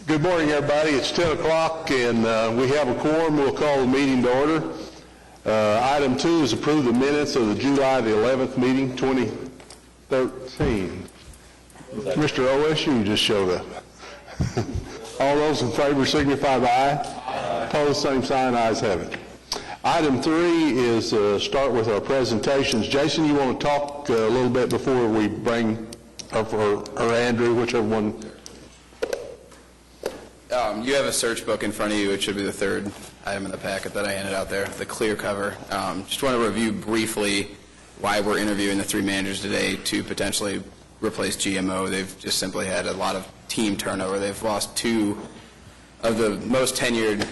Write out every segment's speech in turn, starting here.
Good morning, everybody. It's 10 o'clock, and we have a quorum. We'll call the meeting to order. Item 2 is approve the minutes of the July the 11th meeting, 2013. Mr. OSU just showed up. All those in favor signify by aye. Opposed, same sign. Ayes have it. Item 3 is start with our presentations. Jason, you want to talk a little bit before we bring up, or Andrew, whichever one. You have a search book in front of you. It should be the third item in the packet that I handed out there, the clear cover. Just want to review briefly why we're interviewing the 3 managers today to potentially replace GMO. They've just simply had a lot of team turnover. They've lost 2 of the most tenured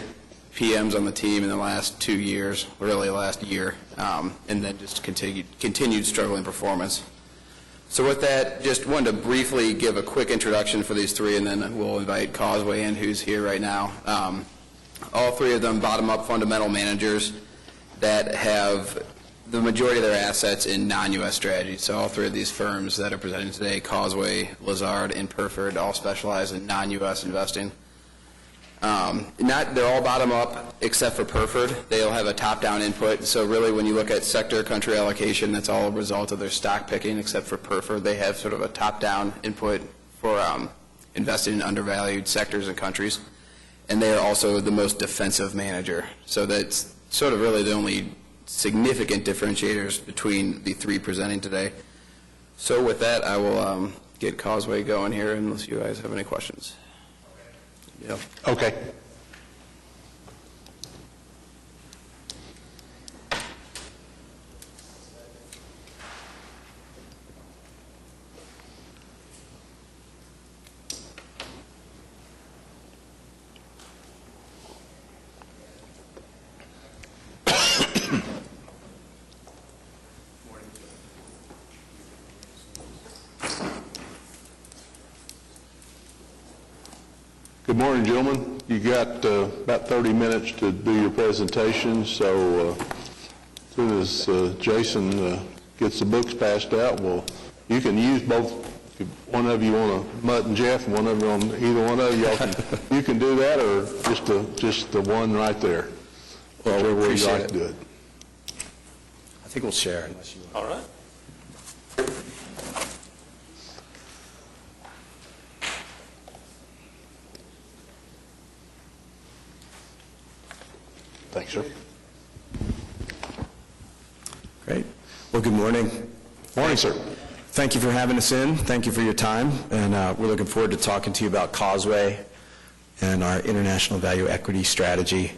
PMs on the team in the last 2 years, really last year, and then just continued struggling performance. So with that, just wanted to briefly give a quick introduction for these 3, and then we'll invite Causeway in, who's here right now. All 3 of them bottom-up fundamental managers that have the majority of their assets in non-U.S. strategies. So all 3 of these firms that are presenting today, Causeway, Lazard, and Perford, all specialize in non-U.S. investing. They're all bottom-up except for Perford. They'll have a top-down input. So really when you look at sector country allocation, that's all a result of their stock picking, except for Perford. They have sort of a top-down input for investing in undervalued sectors and countries. And they are also the most defensive manager. So that's sort of really the only significant differentiators between the 3 presenting today. So with that, I will get Causeway going here unless you guys have any questions. Yeah. Okay. Good morning, gentlemen. You got about 30 minutes to do your presentation, so as soon as Jason gets the books passed out, you can use both. If one of you want to, Mutt and Jeff, and one of you on either one of y'all, you can do that, or just the one right there. Well, whichever way you appreciate like to do it. I think we'll share unless you want. All right. Thanks, sir. Great. Well, good morning. Morning, sir. Thank you for having us in. Thank you for your time. And we're looking forward to talking to you about Causeway and our international value equity strategy.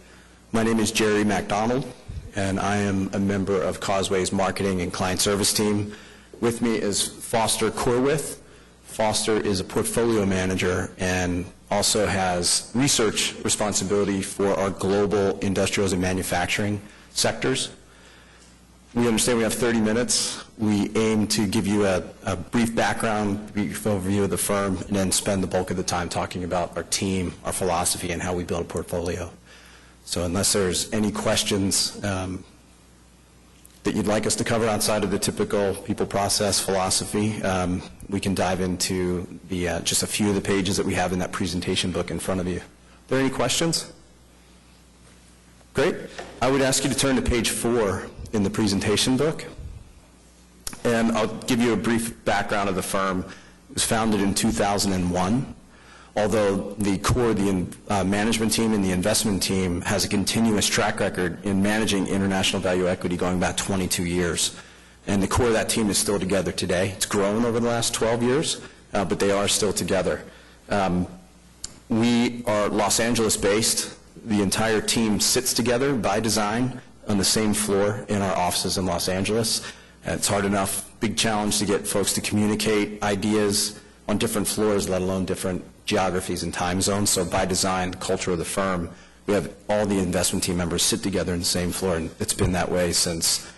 My name is Jerry MacDonald, and I am a member of Causeway's marketing and client service team. With me is Foster Corwith. Foster is a portfolio manager and also has research responsibility for our global industrials and manufacturing sectors. We understand we have 30 minutes. We aim to give you a brief background, brief overview of the firm, and then spend the bulk of the time talking about our team, our philosophy, and how we build a portfolio. So unless there's any questions that you'd like us to cover outside of the typical people, process, philosophy, we can dive into the just a few of the pages that we have in that presentation book in front of you. Are there any questions? Great. I would ask you to turn to page 4 in the presentation book. And I'll give you a brief background of the firm. It was founded in 2001. Although the core, the management team and the investment team has a continuous track record in managing international value equity going back 22 years. And the core of that team is still together today. It's grown over the last 12 years, but they are still together. We are Los Angeles based. The entire team sits together by design on the same floor in our offices in Los Angeles. It's hard enough, big challenge to get folks to communicate ideas on different floors, let alone different geographies and time zones. So by design, the culture of the firm, we have all the investment team members sit together in the same floor, and it's been that way since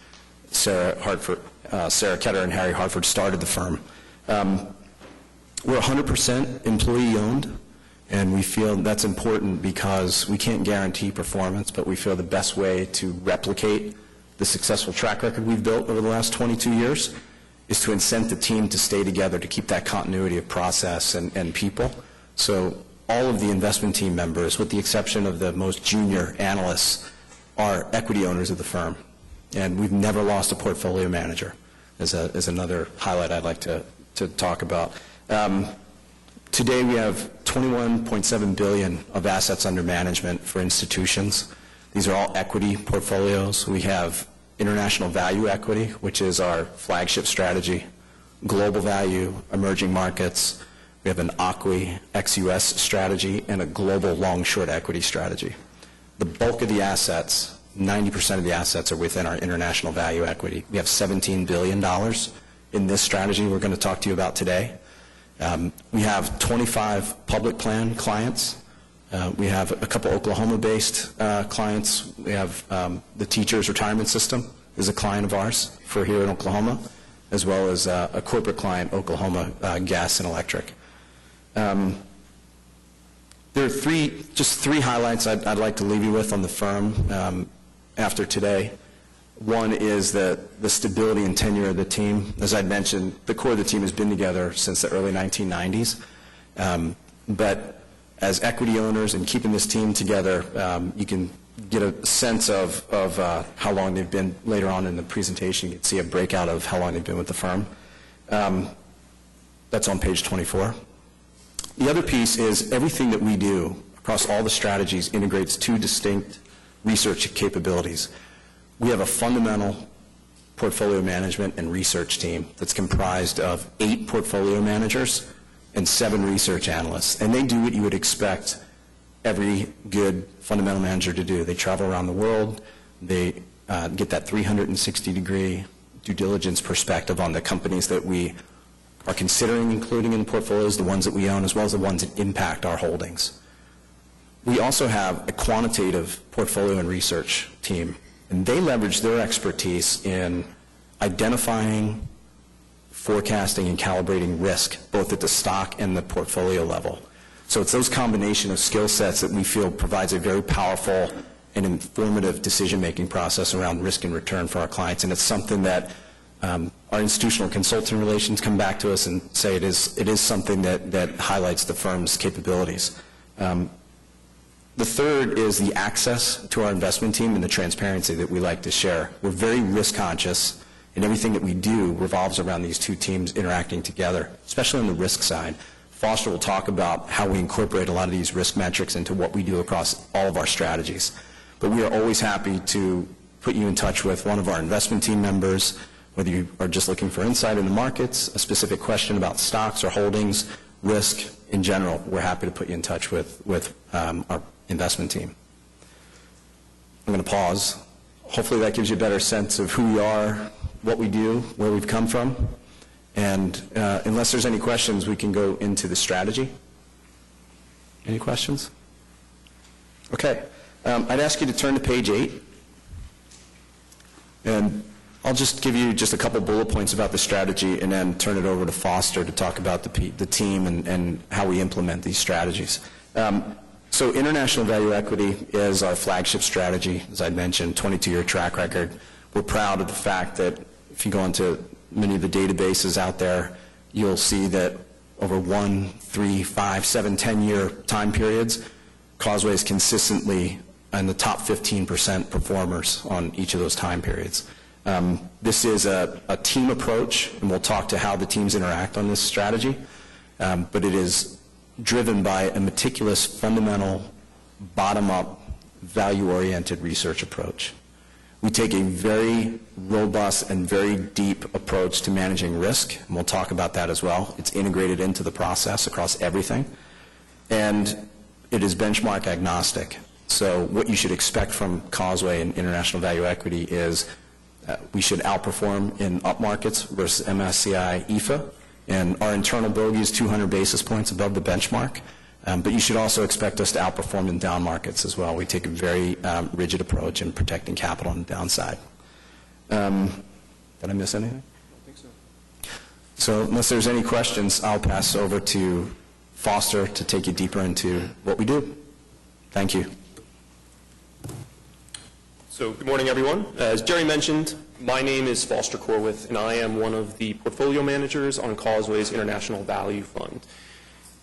Sarah Ketter and Harry Hartford started the firm. We're 100% employee owned, and we feel that's important because we can't guarantee performance, but we feel the best way to replicate the successful track record we've built over the last 22 years is to incent the team to stay together, to keep that continuity of process and people. So all of the investment team members, with the exception of the most junior analysts, are equity owners of the firm. And we've never lost a portfolio manager, as another highlight I'd like to talk about. Today we have $21.7 billion of assets under management for institutions. These are all equity portfolios. We have international value equity, which is our flagship strategy, global value, emerging markets. We have an ACWI ex-US strategy and a global long-short equity strategy. The bulk of the assets, 90% of the assets, are within our international value equity. We have $17 billion in this strategy we're going to talk to you about today. We have 25 public plan clients. We have a couple Oklahoma-based clients. We have the Teachers Retirement System is a client of ours for here in Oklahoma, as well as a corporate client, Oklahoma Gas and Electric. There are just three highlights I'd like to leave you with on the firm after today. One is the stability and tenure of the team. As I mentioned, the core of the team has been together since the early 1990s. But as equity owners and keeping this team together, you can get a sense of how long they've been. Later on in the presentation, you can see a breakout of how long they've been with the firm. That's on page 24. The other piece is everything that we do across all the strategies integrates two distinct research capabilities. We have a fundamental portfolio management and research team that's comprised of 8 portfolio managers and 7 research analysts. And they do what you would expect every good fundamental manager to do. They travel around the world. They get that 360-degree due diligence perspective on the companies that we are considering including in the portfolios, the ones that we own, as well as the ones that impact our holdings. We also have a quantitative portfolio and research team, and they leverage their expertise in identifying, forecasting, and calibrating risk, both at the stock and the portfolio level. So it's those combination of skill sets that we feel provides a very powerful and informative decision-making process around risk and return for our clients, and it's something that our institutional consulting relations come back to us and say it is something that highlights the firm's capabilities. The third is the access to our investment team and the transparency that we like to share. We're very risk conscious, and everything that we do revolves around these two teams interacting together, especially on the risk side. Foster will talk about how we incorporate a lot of these risk metrics into what we do across all of our strategies. But we are always happy to put you in touch with one of our investment team members, whether you are just looking for insight in the markets, a specific question about stocks or holdings, risk in general. We're happy to put you in touch with our investment team. I'm going to pause. Hopefully that gives you a better sense of who we are, what we do, where we've come from. And unless there's any questions, we can go into the strategy. Any questions? Okay. I'd ask you to turn to page 8. And I'll just give you just a couple bullet points about the strategy and then turn it over to Foster to talk about the team and how we implement these strategies. So international value equity is our flagship strategy, as I mentioned, 22-year track record. We're proud of the fact that if you go into many of the databases out there, you'll see that over 1, 3, 5, 7, 10-year time periods, Causeway is consistently in the top 15% performers on each of those time periods. This is a team approach, and we'll talk to how the teams interact on this strategy, but it is driven by a meticulous, fundamental, bottom-up, value-oriented research approach. We take a very robust and very deep approach to managing risk, and we'll talk about that as well. It's integrated into the process across everything, and it is benchmark agnostic. So what you should expect from Causeway and international value equity is we should outperform in up markets versus MSCI EAFE, and our internal bogey is 200 basis points above the benchmark. But you should also expect us to outperform in down markets as well. We take a very rigid approach in protecting capital on the downside. Did I miss anything? I don't think so. So unless there's any questions, I'll pass over to Foster to take you deeper into what we do. Thank you. So good morning, everyone. As Jerry mentioned, my name is Foster Corwith, and I am one of the portfolio managers on Causeway's International Value Fund.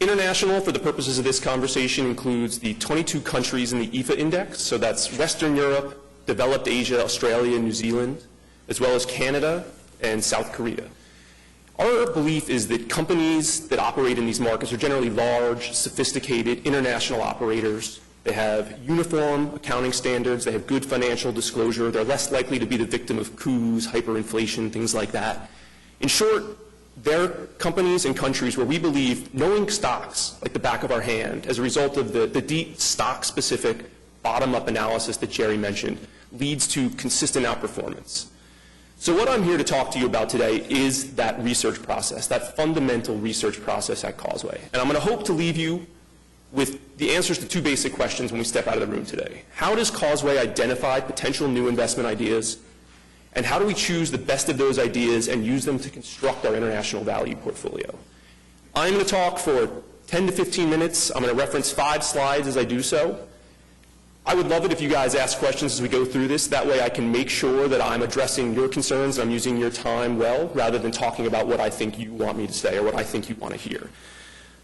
International, for the purposes of this conversation, includes the 22 countries in the IFA index, so that's Western Europe, developed Asia, Australia, New Zealand, as well as Canada and South Korea. Our belief is that companies that operate in these markets are generally large, sophisticated, international operators. They have uniform accounting standards, they have good financial disclosure, they're less likely to be the victim of coups, hyperinflation, things like that. In short, they're companies and countries where we believe knowing stocks like the back of our hand as a result of the deep stock-specific bottom-up analysis that Jerry mentioned leads to consistent outperformance. So what I'm here to talk to you about today is that research process, that fundamental research process at Causeway. And I'm going to hope to leave you with the answers to two basic questions when we step out of the room today. How does Causeway identify potential new investment ideas? And how do we choose the best of those ideas and use them to construct our international value portfolio? I'm going to talk for 10 to 15 minutes. I'm going to reference 5 slides as I do so. I would love it if you guys ask questions as we go through this. That way I can make sure that I'm addressing your concerns and I'm using your time well, rather than talking about what I think you want me to say or what I think you want to hear.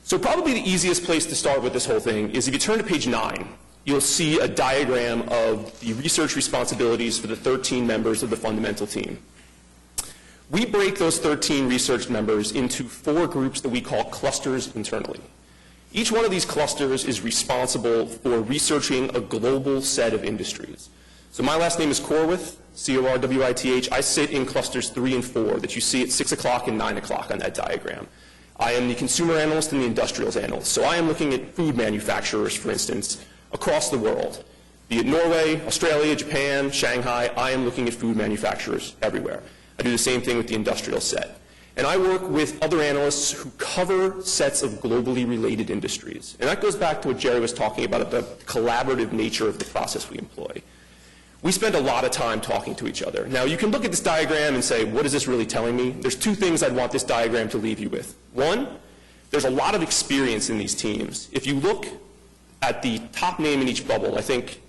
So probably the easiest place to start with this whole thing is if you turn to page 9, you'll see a diagram of the research responsibilities for the 13 members of the fundamental team. We break those 13 research members into 4 groups that we call clusters internally. Each one of these clusters is responsible for researching a global set of industries. So my last name is Corwith, C-O-R-W-I-T-H. I sit in clusters 3 and 4 that you see at 6 o'clock and 9 o'clock on that diagram. I am the consumer analyst and the industrials analyst. So I am looking at food manufacturers, for instance, across the world. Be it Norway, Australia, Japan, Shanghai, I am looking at food manufacturers everywhere. I do the same thing with the industrial set. And I work with other analysts who cover sets of globally related industries. And that goes back to what Jerry was talking about, the collaborative nature of the process we employ. We spend a lot of time talking to each other. Now, you can look at this diagram and say, what is this really telling me? There's 2 things I'd want this diagram to leave you with. One, there's a lot of experience in these teams. If you look at the top name in each bubble, I think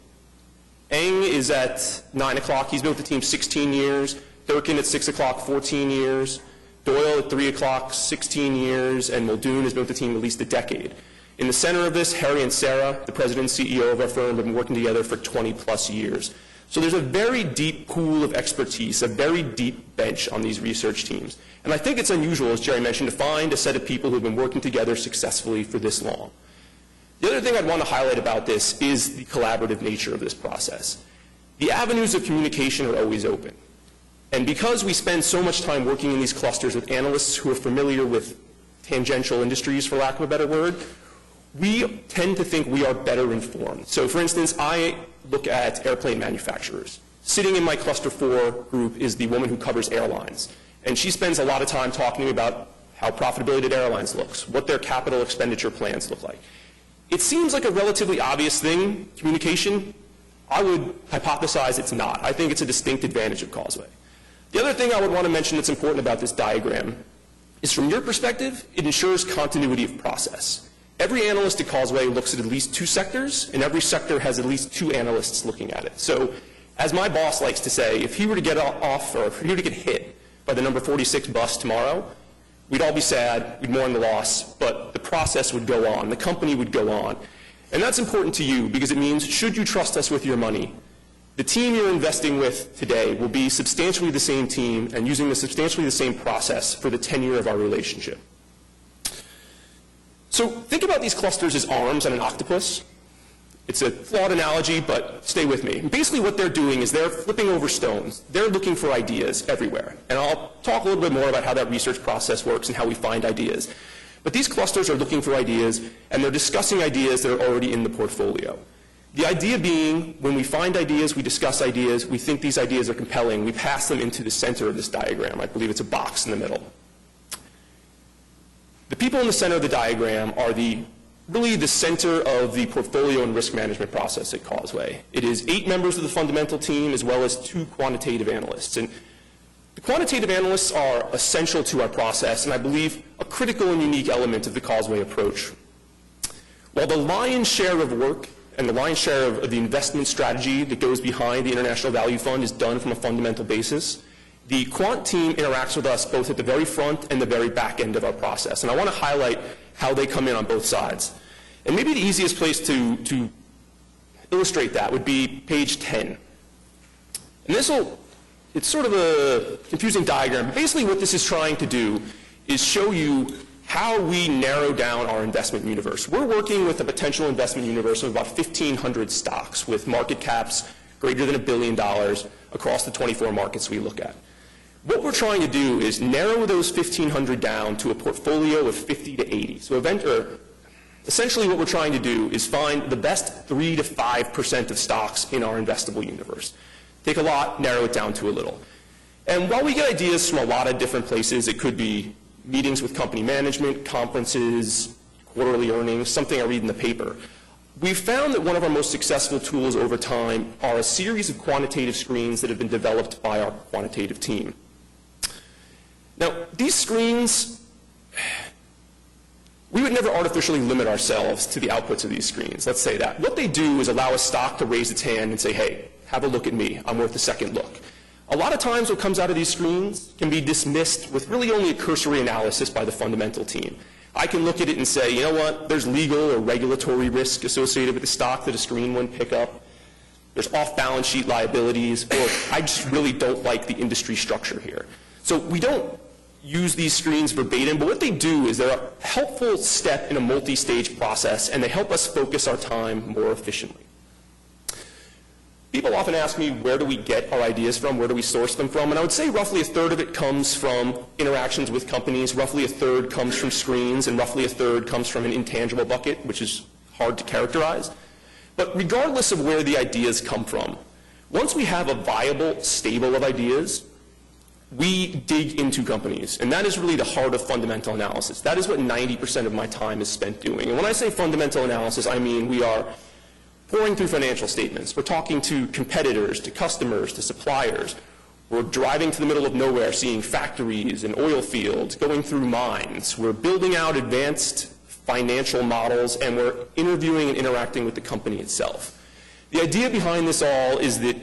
Eng is at 9 o'clock. He's been with the team 16 years. Durkin at 6 o'clock, 14 years. Doyle at 3 o'clock, 16 years, and Muldoon has been with the team at least a decade. In the center of this, Harry and Sarah, the president and CEO of our firm, have been working together for 20-plus years. So there's a very deep pool of expertise, a very deep bench on these research teams. And I think it's unusual, as Jerry mentioned, to find a set of people who have been working together successfully for this long. The other thing I'd want to highlight about this is the collaborative nature of this process. The avenues of communication are always open. And because we spend so much time working in these clusters with analysts who are familiar with tangential industries, for lack of a better word, we tend to think we are better informed. So for instance, I look at airplane manufacturers. Sitting in my cluster 4 group is the woman who covers airlines. And she spends a lot of time talking to me about how profitability at airlines looks, what their capital expenditure plans look like. It seems like a relatively obvious thing, communication. I would hypothesize it's not. I think it's a distinct advantage of Causeway. The other thing I would want to mention that's important about this diagram is from your perspective, it ensures continuity of process. Every analyst at Causeway looks at least 2 sectors, and every sector has at least 2 analysts looking at it. So as my boss likes to say, if he were to get off, or if he were to get hit by the number 46 bus tomorrow, we'd all be sad, we'd mourn the loss, but the process would go on, the company would go on. And that's important to you because it means, should you trust us with your money, the team you're investing with today will be substantially the same team and using substantially the same process for the tenure of our relationship. So think about these clusters as arms on an octopus. It's a flawed analogy, but stay with me. Basically what they're doing is they're flipping over stones. They're looking for ideas everywhere. And I'll talk a little bit more about how that research process works and how we find ideas. But these clusters are looking for ideas, and they're discussing ideas that are already in the portfolio. The idea being, when we find ideas, we discuss ideas, we think these ideas are compelling, we pass them into the center of this diagram. I believe it's a box in the middle. The people in the center of the diagram are really the center of the portfolio and risk management process at Causeway. It is 8 members of the fundamental team as well as 2 quantitative analysts. And the quantitative analysts are essential to our process, and I believe a critical and unique element of the Causeway approach. While the lion's share of work and the lion's share of the investment strategy that goes behind the International Value Fund is done from a fundamental basis, the quant team interacts with us both at the very front and the very back end of our process. And I want to highlight how they come in on both sides. And maybe the easiest place to illustrate that would be page 10. And it's sort of a confusing diagram. Basically what this is trying to do is show you how we narrow down our investment universe. We're working with a potential investment universe of about 1,500 stocks with market caps greater than $1 billion across the 24 markets we look at. What we're trying to do is narrow those 1,500 down to a portfolio of 50 to 80. So essentially what we're trying to do is find the best 3 to 5% of stocks in our investable universe. Take a lot, narrow it down to a little. And while we get ideas from a lot of different places, it could be meetings with company management, conferences, quarterly earnings, something I read in the paper. We've found that one of our most successful tools over time are a series of quantitative screens that have been developed by our quantitative team. Now, these screens, we would never artificially limit ourselves to the outputs of these screens, let's say that. What they do is allow a stock to raise its hand and say, hey, have a look at me, I'm worth a second look. A lot of times what comes out of these screens can be dismissed with really only a cursory analysis by the fundamental team. I can look at it and say, you know what, there's legal or regulatory risk associated with the stock that a screen wouldn't pick up. There's off-balance sheet liabilities, or I just really don't like the industry structure here. So we don't use these screens verbatim, but what they do is they're a helpful step in a multi-stage process, and they help us focus our time more efficiently. People often ask me, where do we get our ideas from? Where do we source them from? And I would say roughly a third of it comes from interactions with companies, roughly a third comes from screens, and roughly a third comes from an intangible bucket, which is hard to characterize. But regardless of where the ideas come from, once we have a viable stable of ideas, we dig into companies. And that is really the heart of fundamental analysis. That is what 90% of my time is spent doing. And when I say fundamental analysis, I mean we are pouring through financial statements. We're talking to competitors, to customers, to suppliers. We're driving to the middle of nowhere, seeing factories and oil fields, going through mines. We're building out advanced financial models, and we're interviewing and interacting with the company itself. The idea behind this all is that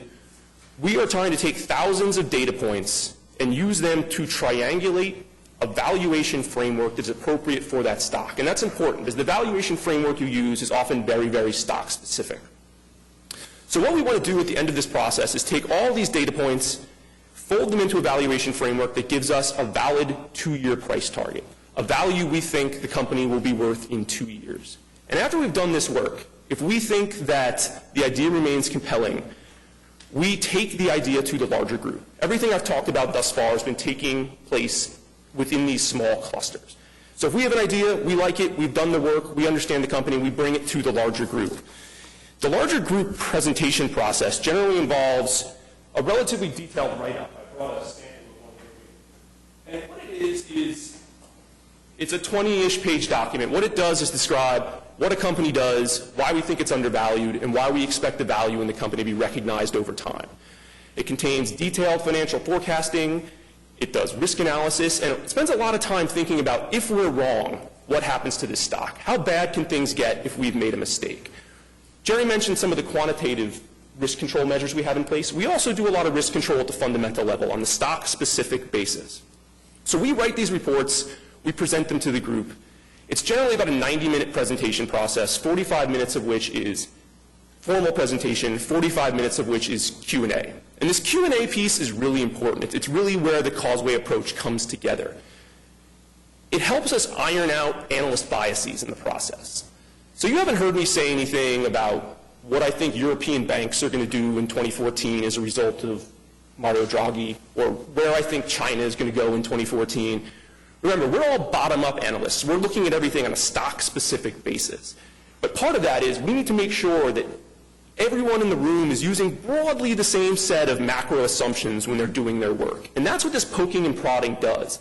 we are trying to take thousands of data points and use them to triangulate a valuation framework that's appropriate for that stock. And that's important, because the valuation framework you use is often very, very stock specific. So what we want to do at the end of this process is take all these data points, fold them into a valuation framework that gives us a valid 2-year price target, a value we think the company will be worth in 2 years. And after we've done this work, if we think that the idea remains compelling, we take the idea to the larger group. Everything I've talked about thus far has been taking place within these small clusters. So if we have an idea, we like it, we've done the work, we understand the company, we bring it to the larger group. The larger group presentation process generally involves a relatively detailed write-up. I brought a sample of one here. And what it is it's a 20-ish page document. What it does is describe what a company does, why we think it's undervalued, and why we expect the value in the company to be recognized over time. It contains detailed financial forecasting. It does risk analysis, and it spends a lot of time thinking about, if we're wrong, what happens to this stock? How bad can things get if we've made a mistake? Jerry mentioned some of the quantitative risk control measures we have in place. We also do a lot of risk control at the fundamental level on the stock-specific basis. So we write these reports, we present them to the group. It's generally about a 90-minute presentation process, 45 minutes of which is formal presentation, 45 minutes of which is Q&A. And this Q&A piece is really important. It's really where the Causeway approach comes together. It helps us iron out analyst biases in the process. So you haven't heard me say anything about what I think European banks are going to do in 2014 as a result of Mario Draghi, or where I think China is going to go in 2014. Remember, we're all bottom-up analysts. We're looking at everything on a stock-specific basis. But part of that is we need to make sure that everyone in the room is using broadly the same set of macro assumptions when they're doing their work. And that's what this poking and prodding does.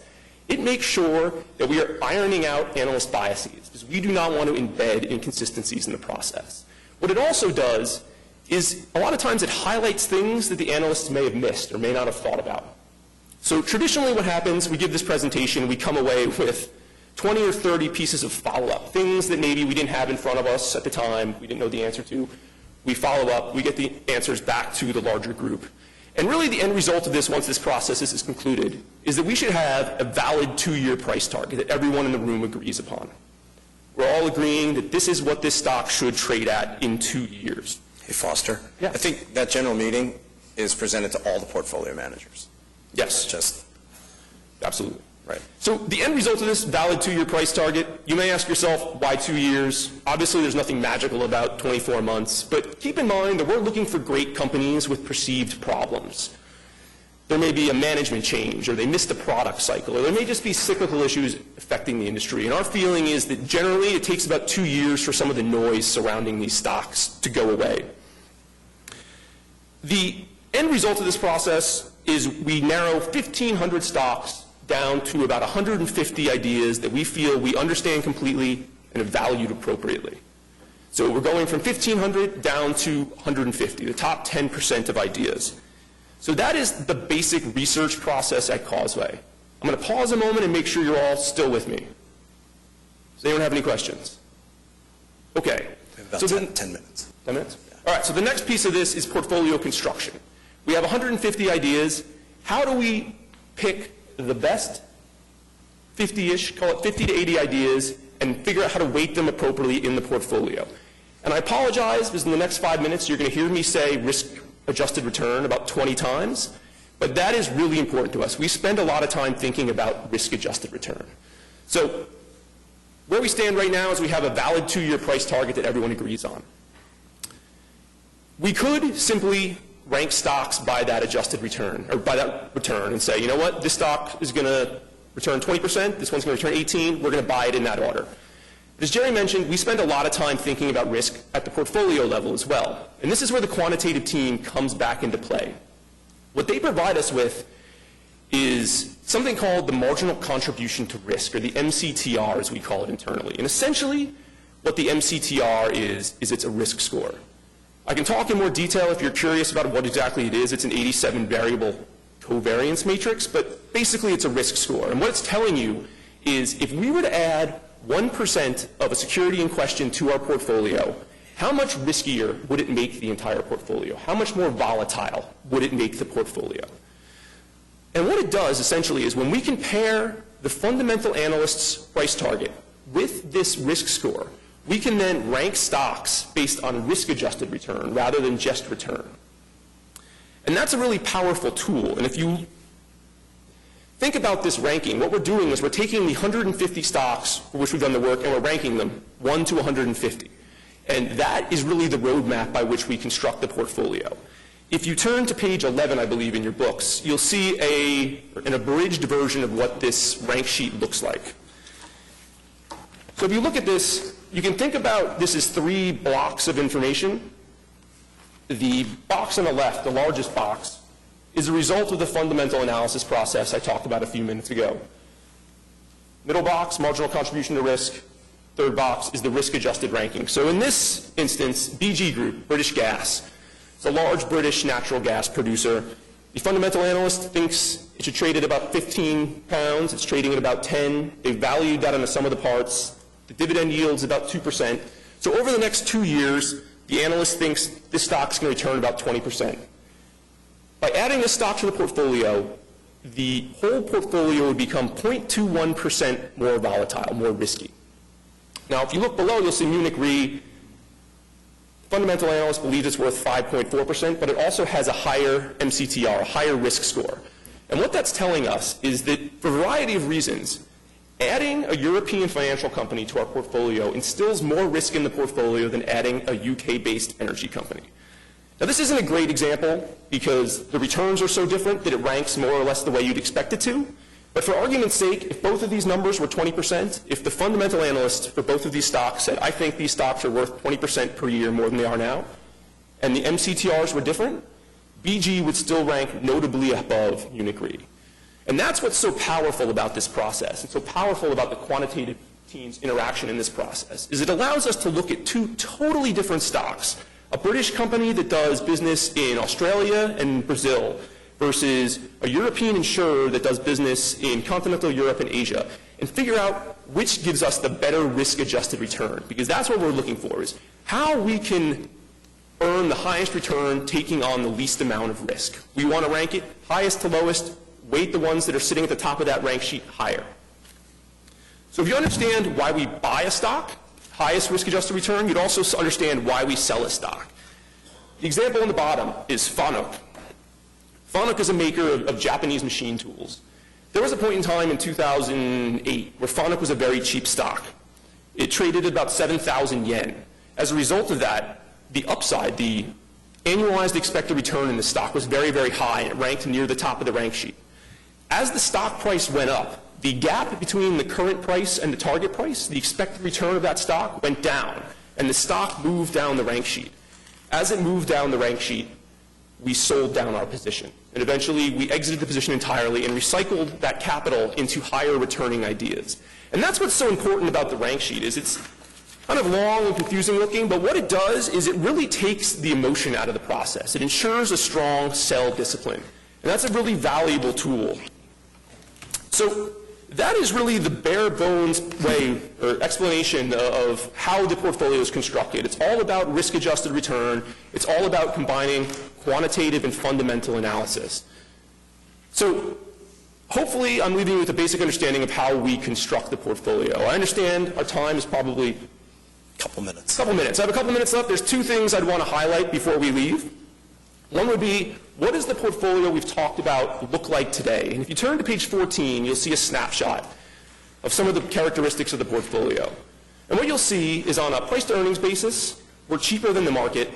It makes sure that we are ironing out analyst biases, because we do not want to embed inconsistencies in the process. What it also does is a lot of times it highlights things that the analysts may have missed or may not have thought about. So traditionally what happens, we give this presentation, we come away with 20 or 30 pieces of follow-up, things that maybe we didn't have in front of us at the time, we didn't know the answer to. We follow up, we get the answers back to the larger group. And really the end result of this, once this process is concluded, is that we should have a valid 2-year price target that everyone in the room agrees upon. We're all agreeing that this is what this stock should trade at in 2 years. Hey, Foster. Yeah. I think that general meeting is presented to all the portfolio managers. Yes, Just, absolutely. right. So the end result of this valid 2-year price target, you may ask yourself, why 2 years? Obviously, there's nothing magical about 24 months, but keep in mind that we're looking for great companies with perceived problems. There may be a management change, or they missed a product cycle, or there may just be cyclical issues affecting the industry. And our feeling is that generally it takes about 2 years for some of the noise surrounding these stocks to go away. The end result of this process is we narrow 1,500 stocks down to about 150 ideas that we feel we understand completely and have valued appropriately. So we're going from 1,500 down to 150, the top 10% of ideas. So that is the basic research process at Causeway. I'm going to pause a moment and make sure you're all still with me. Does anyone have any questions? Okay. about So 10 minutes. 10 minutes? All right, so the next piece of this is portfolio construction. We have 150 ideas. How do we pick the best 50-ish, call it 50 to 80 ideas, and figure out how to weight them appropriately in the portfolio? And I apologize, because in the next 5 minutes you're going to hear me say risk-adjusted return about 20 times, but that is really important to us. We spend a lot of time thinking about risk-adjusted return. So where we stand right now is we have a valid 2-year price target that everyone agrees on. We could simply rank stocks by that adjusted return, or by that return, and say, you know what, this stock is going to return 20%, this one's going to return 18, we're going to buy it in that order. But as Jerry mentioned, we spend a lot of time thinking about risk at the portfolio level as well. And this is where the quantitative team comes back into play. What they provide us with is something called the marginal contribution to risk, or the MCTR as we call it internally. And essentially, what the MCTR is it's a risk score. I can talk in more detail if you're curious about what exactly it is. It's an 87 variable covariance matrix, but basically it's a risk score. And what it's telling you is if we were to add 1% of a security in question to our portfolio, how much riskier would it make the entire portfolio? How much more volatile would it make the portfolio? And what it does essentially is when we compare the fundamental analyst's price target with this risk score, we can then rank stocks based on risk-adjusted return rather than just return. And that's a really powerful tool. And if you think about this ranking, what we're doing is we're taking the 150 stocks for which we've done the work and we're ranking them 1 to 150. And that is really the roadmap by which we construct the portfolio. If you turn to page 11, I believe, in your books, you'll see an abridged version of what this rank sheet looks like. So if you look at this, you can think about this as 3 blocks of information. The box on the left, the largest box, is a result of the fundamental analysis process I talked about a few minutes ago. Middle box, marginal contribution to risk. Third box is the risk-adjusted ranking. So in this instance, BG Group, British Gas, it's a large British natural gas producer. The fundamental analyst thinks it should trade at about 15 pounds. It's trading at about 10. They've valued that on the sum of the parts. The dividend yield's about 2%. So over the next 2 years, the analyst thinks this stock's going to return about 20%. By adding this stock to the portfolio, the whole portfolio would become 0.21% more volatile, more risky. Now, if you look below, you'll see Munich Re. Fundamental analyst believes it's worth 5.4%, but it also has a higher MCTR, a higher risk score. And what that's telling us is that for a variety of reasons, adding a European financial company to our portfolio instills more risk in the portfolio than adding a UK-based energy company. Now, this isn't a great example because the returns are so different that it ranks more or less the way you'd expect it to. But for argument's sake, if both of these numbers were 20%, if the fundamental analyst for both of these stocks said, I think these stocks are worth 20% per year more than they are now, and the MCTRs were different, BG would still rank notably above Munich Re. And that's what's so powerful about this process, and so powerful about the quantitative team's interaction in this process, is it allows us to look at 2 totally different stocks, a British company that does business in Australia and Brazil versus a European insurer that does business in continental Europe and Asia, and figure out which gives us the better risk-adjusted return, because that's what we're looking for, is how we can earn the highest return taking on the least amount of risk. We want to rank it highest to lowest, weight the ones that are sitting at the top of that rank sheet higher. So if you understand why we buy a stock, highest risk-adjusted return, you'd also understand why we sell a stock. The example on the bottom is Fanuc. Fanuc is a maker of Japanese machine tools. There was a point in time in 2008 where Fanuc was a very cheap stock. It traded at about 7,000 yen. As a result of that, the upside, the annualized expected return in the stock was very, very high, and it ranked near the top of the rank sheet. As the stock price went up, the gap between the current price and the target price, the expected return of that stock, went down, and the stock moved down the rank sheet. As it moved down the rank sheet, we sold down our position. And eventually, we exited the position entirely and recycled that capital into higher returning ideas. And that's what's so important about the rank sheet, is it's kind of long and confusing looking, but what it does is it really takes the emotion out of the process. It ensures a strong sell discipline. And that's a really valuable tool. So that is really the bare bones way or explanation of how the portfolio is constructed. It's all about risk-adjusted return. It's all about combining quantitative and fundamental analysis. So hopefully I'm leaving you with a basic understanding of how we construct the portfolio. I understand our time is probably a couple minutes. I have a couple minutes left. There's two things I'd want to highlight before we leave. One would be, what does the portfolio we've talked about look like today? And if you turn to page 14, you'll see a snapshot of some of the characteristics of the portfolio. And what you'll see is on a price-to-earnings basis, we're cheaper than the market.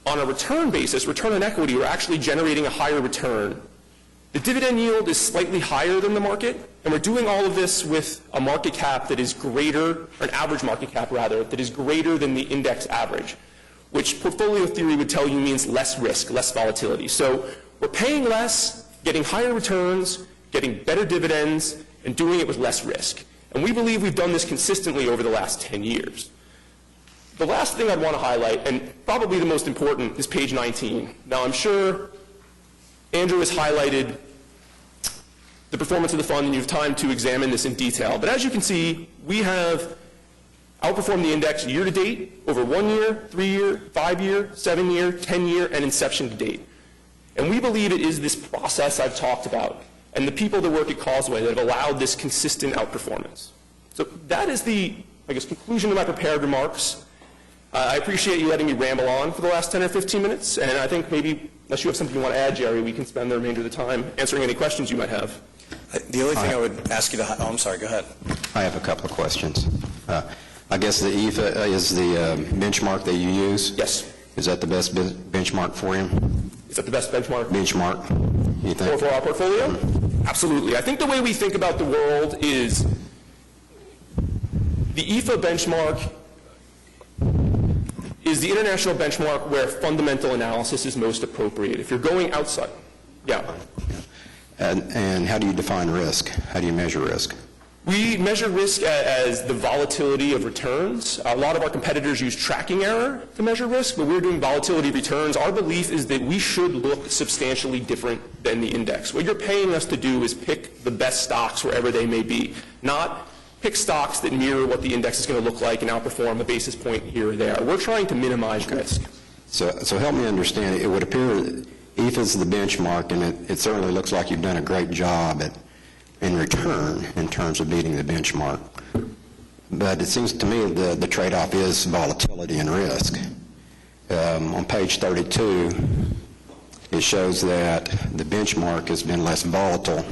On a return basis, return on equity, we're actually generating a higher return. The dividend yield is slightly higher than the market, and we're doing all of this with a market cap that is greater, or an average market cap rather, that is greater than the index average, which portfolio theory would tell you means less risk, less volatility. So we're paying less, getting higher returns, getting better dividends, and doing it with less risk. And we believe we've done this consistently over the last 10 years. The last thing I'd want to highlight, and probably the most important, is page 19. Now, I'm sure Andrew has highlighted the performance of the fund, and you have time to examine this in detail. But as you can see, we have outperformed the index year to date over 1 year, 3 year, 5 year, 7 year, 10 year, and inception to date. And we believe it is this process I've talked about and the people that work at Causeway that have allowed this consistent outperformance. So that is the, conclusion of my prepared remarks. I appreciate you letting me ramble on for the last 10 or 15 minutes, and I think maybe, unless you have something you want to add, Jerry, we can spend the remainder of the time answering any questions you might have. The only thing I would ask you to... Oh, I'm sorry. Go ahead. I have a couple of questions. I guess the IFA is the benchmark that you use? Yes. Is that the best benchmark for you? Is that the best benchmark? Benchmark, you think? For our portfolio? Absolutely. I think the way we think about the world is the IFA benchmark is the international benchmark where fundamental analysis is most appropriate. If you're going outside, yeah. And how do you define risk? How do you measure risk? We measure risk as the volatility of returns. A lot of our competitors use tracking error to measure risk, but we're doing volatility of returns. Our belief is that we should look substantially different than the index. What you're paying us to do is pick the best stocks wherever they may be, not pick stocks that mirror what the index is going to look like and outperform a basis point here or there. We're trying to minimize risk. So help me understand. It would appear that IFA is the benchmark, and it certainly looks like you've done a great job in return in terms of beating the benchmark. But it seems to me the trade-off is volatility and risk. On page 32, it shows that the benchmark has been less volatile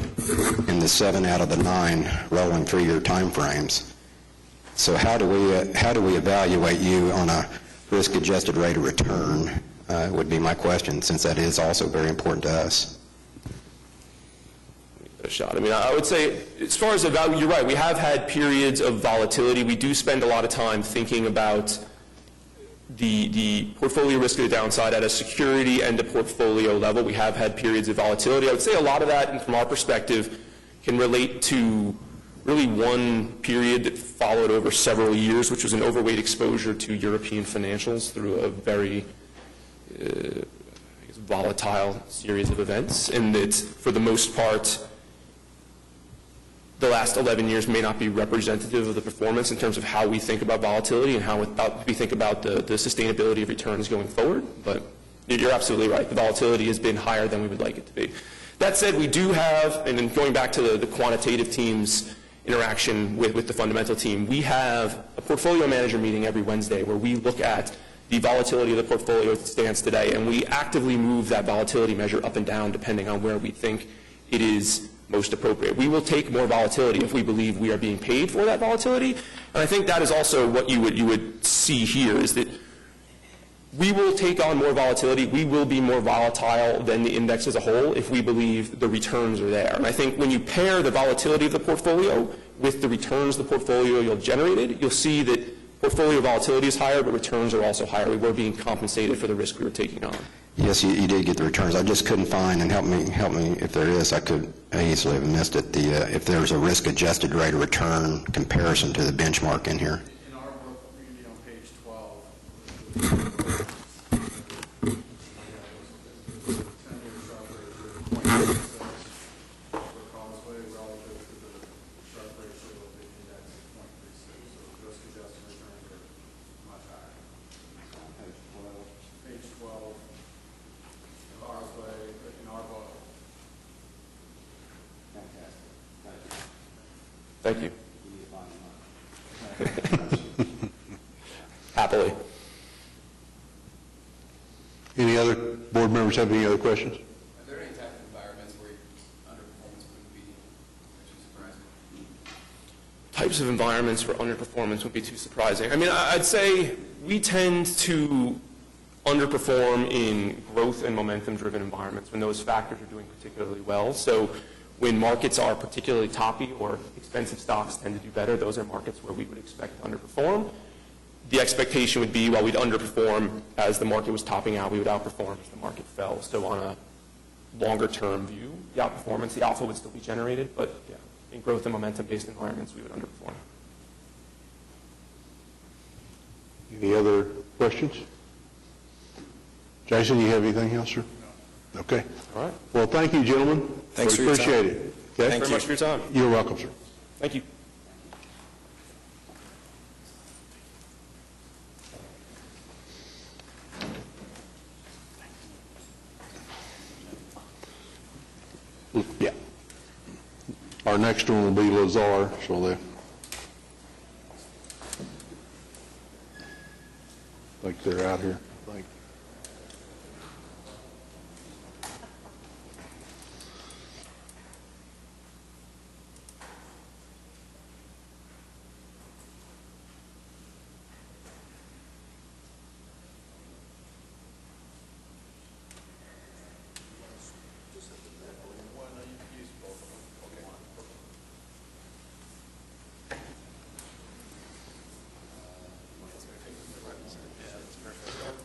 in the 7 out of the 9 rolling 3-year time frames. So how do we evaluate you on a risk-adjusted rate of return would be my question, since that is also very important to us. A shot. I mean, I would say, as far as the value, you're right, we have had periods of volatility. We do spend a lot of time thinking about the portfolio risk of the downside at a security and a portfolio level. We have had periods of volatility. I would say a lot of that, and from our perspective, can relate to really one period that followed over several years, which was an overweight exposure to European financials through a very volatile series of events. And that, for the most part, the last 11 years may not be representative of the performance in terms of how we think about volatility and how we think about the sustainability of returns going forward. But you're absolutely right. The volatility has been higher than we would like it to be. That said, we do have, and then going back to the quantitative team's interaction with the fundamental team, we have a portfolio manager meeting every Wednesday where we look at the volatility of the portfolio as it stands today, and we actively move that volatility measure up and down depending on where we think it is most appropriate. We will take more volatility if we believe we are being paid for that volatility, and I think that is also what you would see here, is that we will take on more volatility. We will be more volatile than the index as a whole if we believe the returns are there. And I think when you pair the volatility of the portfolio with the returns the portfolio you'll generated, you'll see that portfolio volatility is higher, but returns are also higher. We were being compensated for the risk we were taking on. Yes, you did get the returns. I just couldn't find, and help me if there is, I easily have missed it, if there's a risk-adjusted rate of return comparison to the benchmark in here. In our book, we on page 12. 10-year sharp rate of 0.86 for Causeway relative to the sharp ratio of the index of 0.36. So risk-adjusted returns are much higher. Page 12. Causeway in our book. Thank you. Happily. Any other board members have any other questions? Are there any type of environments where underperformance wouldn't be too surprising? Types of environments where underperformance would be too surprising. I mean, I'd say we tend to underperform in growth and momentum-driven environments when those factors are doing particularly well. So when markets are particularly toppy or expensive stocks tend to do better, those are markets where we would expect to underperform. The expectation would be while we'd underperform as the market was topping out, we would outperform as the market fell. So on a longer-term view, the outperformance, the alpha would still be generated, but yeah, in growth and momentum-based environments, we would underperform. Any other questions? Jason, you have anything else, sir? No. Okay. All right. Well, thank you, gentlemen. Thanks for We your appreciate time. it. Okay? Thanks very much for your time. You're welcome, sir. Thank you. Yeah. Our next one will be Lazar, so they think they're out here. Thank you.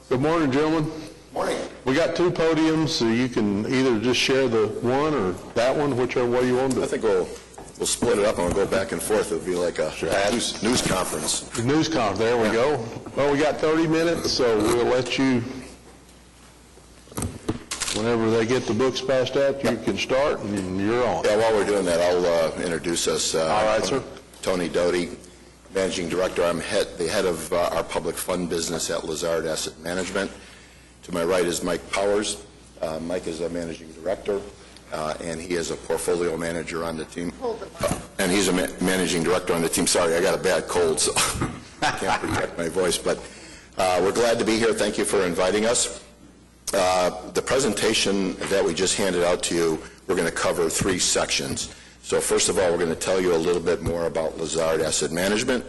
Good morning, gentlemen. Morning. We got two podiums, so you can either just share the one or that one, whichever way you want to do I it. think we'll split it up and we'll go back and forth. It'll be like a news conference. The news conference, there we go. Well, we got 30 minutes, so we'll let you, whenever they get the books passed out, you can start, and you're on. Yeah, while we're doing that, I'll introduce us. All right, sir. Tony Doty, Managing Director. I'm the head of our public fund business at Lazard Asset Management. To my right is Mike Powers. Mike is a Managing Director, and he is a portfolio manager on the team. And he's a Managing Director on the team. Sorry, I got a bad cold, so I can't protect my voice. But we're glad to be here. Thank you for inviting us. The presentation that we just handed out to you, we're going to cover three sections. So first of all, we're going to tell you a little bit more about Lazard Asset Management.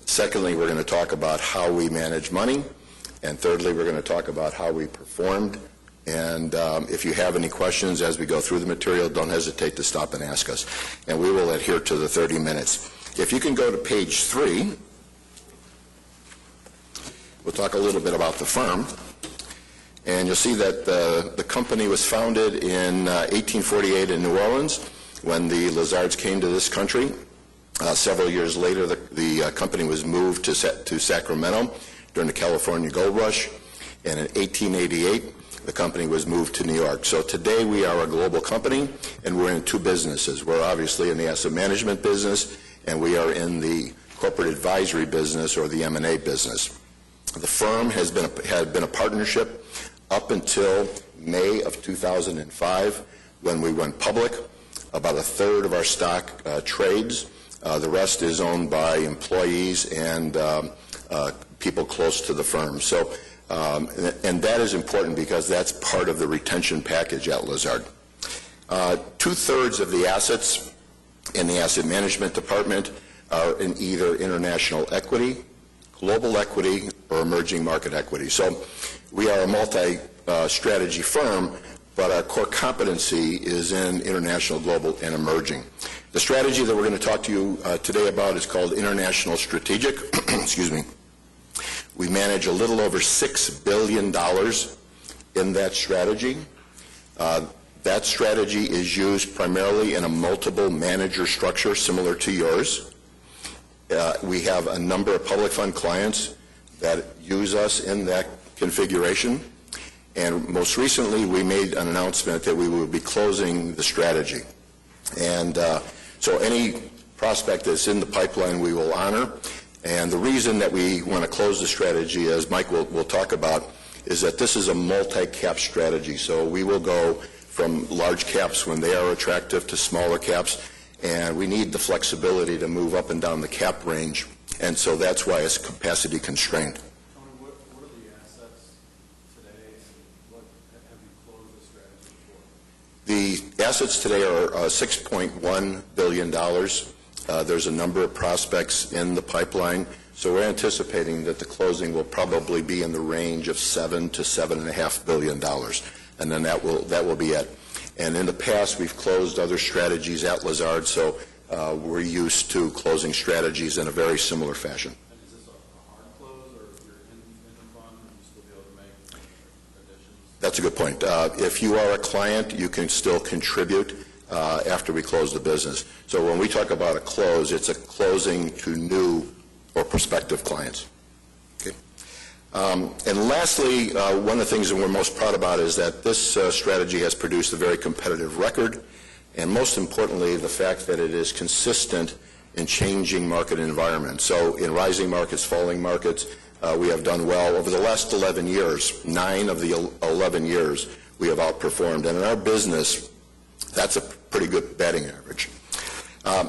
Secondly, we're going to talk about how we manage money. And thirdly, we're going to talk about how we performed. And if you have any questions as we go through the material, don't hesitate to stop and ask us. And we will adhere to the 30 minutes. If you can go to page 3, we'll talk a little bit about the firm. And you'll see that the company was founded in 1848 in New Orleans when the Lazards came to this country. Several years later, the company was moved to Sacramento during the California Gold Rush. And in 1888, the company was moved to New York. So today we are a global company, and we're in two businesses. We're obviously in the asset management business, and we are in the corporate advisory business, or the M&A business. The firm had been a partnership up until May of 2005, when we went public. About a third of our stock trades. The rest is owned by employees and people close to the firm. So, and that is important because that's part of the retention package at Lazard. 2/3 of the assets in the asset management department are in either international equity, global equity, or emerging market equity. So we are a multi-strategy firm, but our core competency is in international, global, and emerging. The strategy that we're going to talk to you today about is called International Strategic. Excuse me. We manage a little over $6 billion in that strategy. That strategy is used primarily in a multiple manager structure similar to yours. We have a number of public fund clients that use us in that configuration. And most recently, we made an announcement that we will be closing the strategy. And so any prospect that's in the pipeline, we will honor. And the reason that we want to close the strategy, as Mike will talk about, is that this is a multi-cap strategy. So we will go from large caps when they are attractive to smaller caps, and we need the flexibility to move up and down the cap range. And so that's why it's capacity constrained. Tony, what are the assets today, and what have you closed the strategy for? The assets today are $6.1 billion. There's a number of prospects in the pipeline, so we're anticipating that the closing will probably be in the range of $7 to $7.5 billion, and then that will be it. And in the past, we've closed other strategies at Lazard, so we're used to closing strategies in a very similar fashion. And is this a hard close, or if you're in the fund, will you still be able to make additions? That's a good point. If you are a client, you can still contribute after we close the business. So when we talk about a close, it's a closing to new or prospective clients. Okay. And lastly, one of the things that we're most proud about is that this strategy has produced a very competitive record, and most importantly, the fact that it is consistent in changing market environments. So in rising markets, falling markets, we have done well. Over the last 11 years, 9 of the 11 years, we have outperformed. And in our business, that's a pretty good batting average.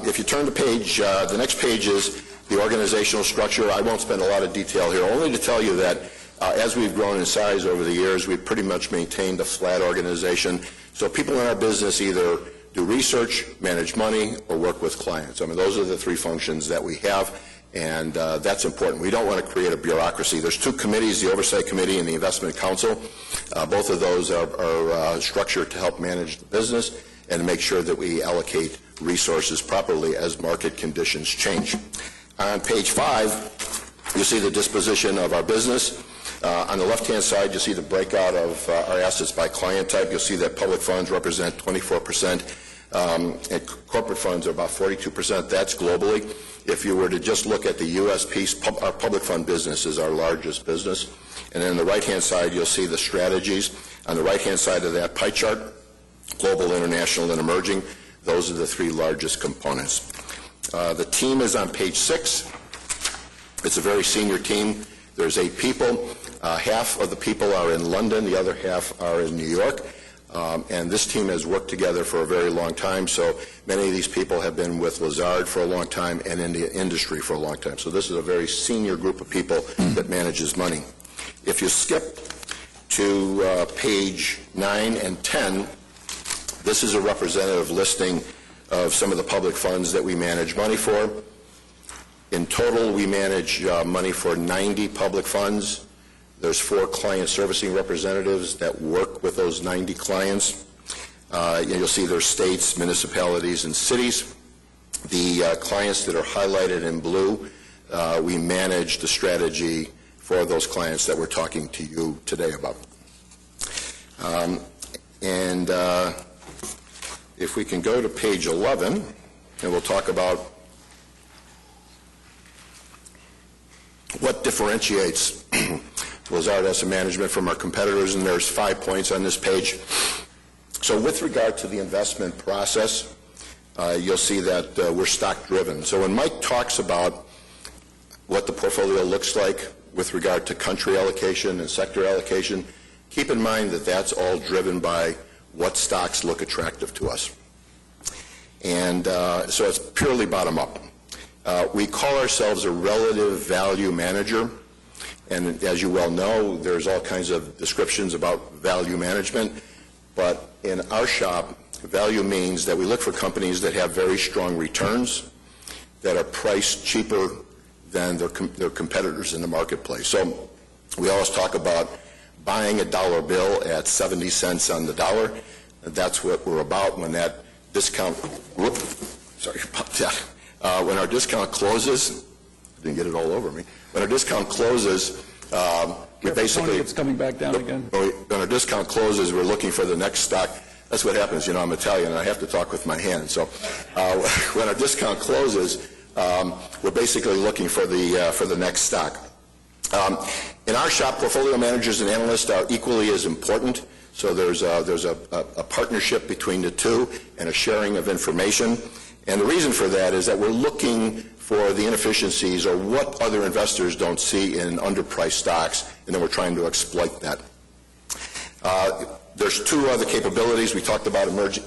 If you turn to the next page is the organizational structure. I won't spend a lot of detail here, only to tell you that as we've grown in size over the years, we've pretty much maintained a flat organization. So people in our business either do research, manage money, or work with clients. I mean, those are the 3 functions that we have, and that's important. We don't want to create a bureaucracy. There's 2 committees, the Oversight Committee and the Investment Council. Both of those are structured to help manage the business and to make sure that we allocate resources properly as market conditions change. On page 5, you see the disposition of our business. On the left-hand side, you'll see the breakout of our assets by client type. You'll see that public funds represent 24%, and corporate funds are about 42%. That's globally. If you were to just look at the U.S. piece, our public fund business is our largest business. And then on the right-hand side, you'll see the strategies. On the right-hand side of that pie chart, global, international, and emerging, those are the 3 largest components. The team is on page 6. It's a very senior team. There's 8 people. Half of the people are in London. The other half are in New York. And this team has worked together for a very long time. So many of these people have been with Lazard for a long time and in the industry for a long time. So this is a very senior group of people that manages money. If you skip to page 9 and 10, this is a representative listing of some of the public funds that we manage money for. In total, we manage money for 90 public funds. There's 4 client servicing representatives that work with those 90 clients. You'll see there's states, municipalities, and cities. The clients that are highlighted in blue, we manage the strategy for those clients that we're talking to you today about. If we can go to page 11, and we'll talk about what differentiates Lazard Asset Management from our competitors, and there's 5 points on this page. So with regard to the investment process, you'll see that we're stock-driven. So when Mike talks about what the portfolio looks like with regard to country allocation and sector allocation, keep in mind that that's all driven by what stocks look attractive to us. And so it's purely bottom-up. We call ourselves a relative value manager, and as you well know, there's all kinds of descriptions about value management, but in our shop, value means that we look for companies that have very strong returns, that are priced cheaper than their competitors in the marketplace. So we always talk about buying a dollar bill at 70 cents on the dollar. That's what we're about when that discount, sorry about that. When our discount closes, I didn't get it all over me. When our discount closes, we basically... It's coming back down again. When our discount closes, we're looking for the next stock. That's what happens. You know, I'm Italian, and I have to talk with my hands. So when our discount closes, we're basically looking for the next stock. In our shop, portfolio managers and analysts are equally as important. So there's a partnership between the two and a sharing of information. And the reason for that is that we're looking for the inefficiencies or what other investors don't see in underpriced stocks, and then we're trying to exploit that. There's 2 other capabilities. We talked about emerging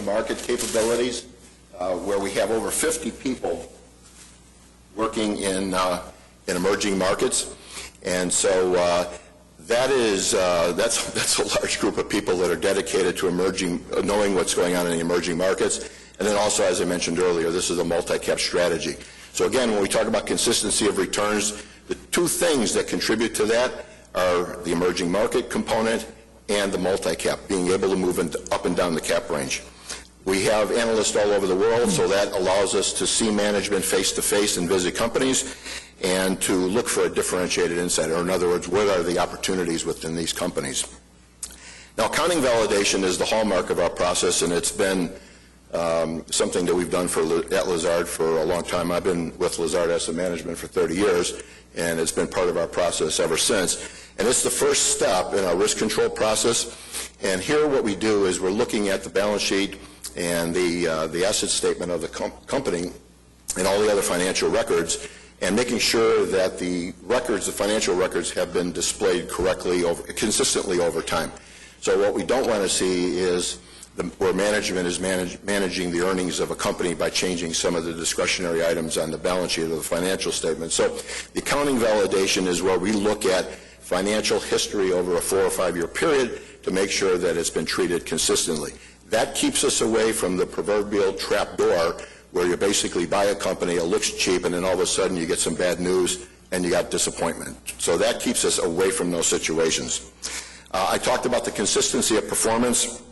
market capabilities, where we have over 50 people working in emerging markets. And so that's a large group of people that are dedicated to knowing what's going on in the emerging markets. And then also, as I mentioned earlier, this is a multi-cap strategy. So again, when we talk about consistency of returns, the 2 things that contribute to that are the emerging market component and the multi-cap, being able to move up and down the cap range. We have analysts all over the world, so that allows us to see management face-to-face and visit companies and to look for a differentiated insight, or in other words, what are the opportunities within these companies. Now, accounting validation is the hallmark of our process, and it's been something that we've done at Lazard for a long time. I've been with Lazard Asset Management for 30 years, and it's been part of our process ever since. And it's the first step in our risk control process. And here what we do is we're looking at the balance sheet and the asset statement of the company and all the other financial records, and making sure that the financial records have been displayed correctly, consistently over time. So what we don't want to see is where management is managing the earnings of a company by changing some of the discretionary items on the balance sheet of the financial statement. So the accounting validation is where we look at financial history over a 4 or 5 year period to make sure that it's been treated consistently. That keeps us away from the proverbial trap door where you basically buy a company, it looks cheap, and then all of a sudden you get some bad news and you got disappointment. So that keeps us away from those situations. I talked about the consistency of performance.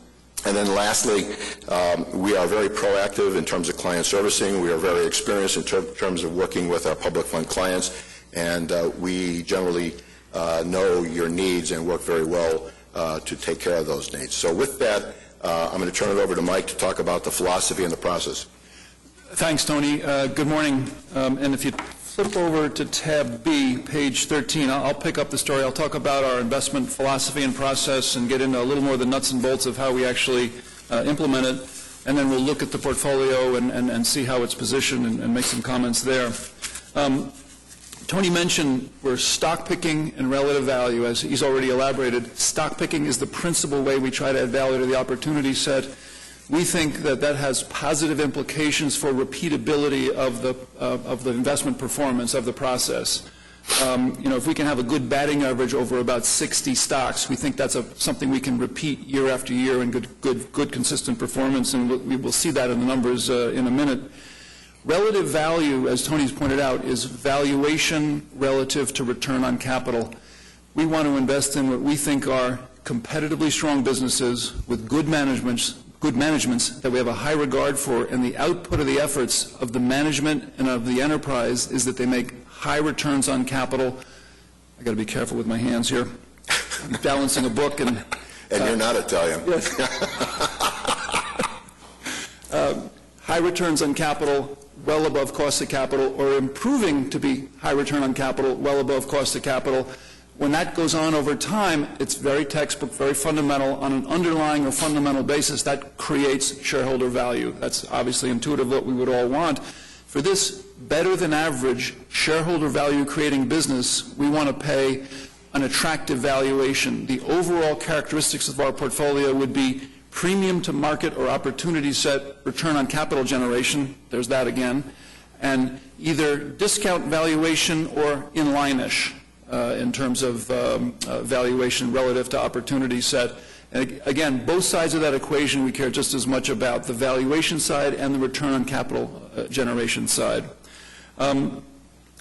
And then lastly, we are very proactive in terms of client servicing. We are very experienced in terms of working with our public fund clients, and we generally know your needs and work very well to take care of those needs. So with that, I'm going to turn it over to Mike to talk about the philosophy and the process. Thanks, Tony. Good morning. And if you flip over to tab B, page 13, I'll pick up the story. I'll talk about our investment philosophy and process and get into a little more of the nuts and bolts of how we actually implement it. And then we'll look at the portfolio and see how it's positioned and make some comments there. Tony mentioned we're stock picking and relative value. As he's already elaborated, stock picking is the principal way we try to add value to the opportunity set. We think that has positive implications for repeatability of the investment performance of the process. If we can have a good batting average over about 60 stocks, we think that's something we can repeat year after year and good consistent performance, and we will see that in the numbers in a minute. Relative value, as Tony's pointed out, is valuation relative to return on capital. We want to invest in what we think are competitively strong businesses with good managements that we have a high regard for, and the output of the efforts of the management and of the enterprise is that they make high returns on capital. I got to be careful with my hands here. I'm balancing a book and you're not Italian. Yes. High returns on capital, well above cost of capital, or improving to be high return on capital, well above cost of capital. When that goes on over time, it's very textbook, very fundamental. On an underlying or fundamental basis, that creates shareholder value. That's obviously intuitive what we would all want. For this better than average shareholder value creating business, we want to pay an attractive valuation. The overall characteristics of our portfolio would be premium to market or opportunity set return on capital generation, there's that again, and either discount valuation or in-line-ish in terms of valuation relative to opportunity set. And again, both sides of that equation we care just as much about, the valuation side and the return on capital generation side.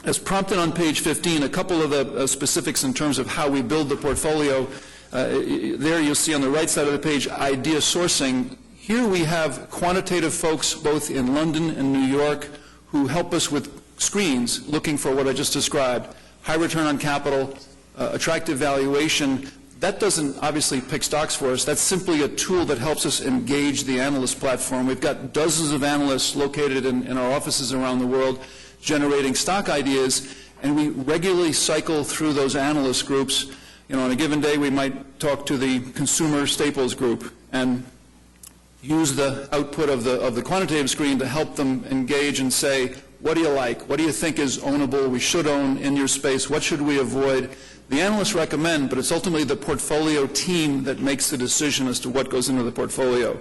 As prompted on page 15, a couple of the specifics in terms of how we build the portfolio. There you'll see on the right side of the page, idea sourcing. Here we have quantitative folks both in London and New York who help us with screens looking for what I just described. High return on capital, attractive valuation. That doesn't obviously pick stocks for us. That's simply a tool that helps us engage the analyst platform. We've got dozens of analysts located in our offices around the world generating stock ideas, and we regularly cycle through those analyst groups. You know, on a given day, we might talk to the consumer staples group and use the output of the quantitative screen to help them engage and say, what do you like? What do you think is ownable, we should own in your space? What should we avoid? The analysts recommend, but it's ultimately the portfolio team that makes the decision as to what goes into the portfolio.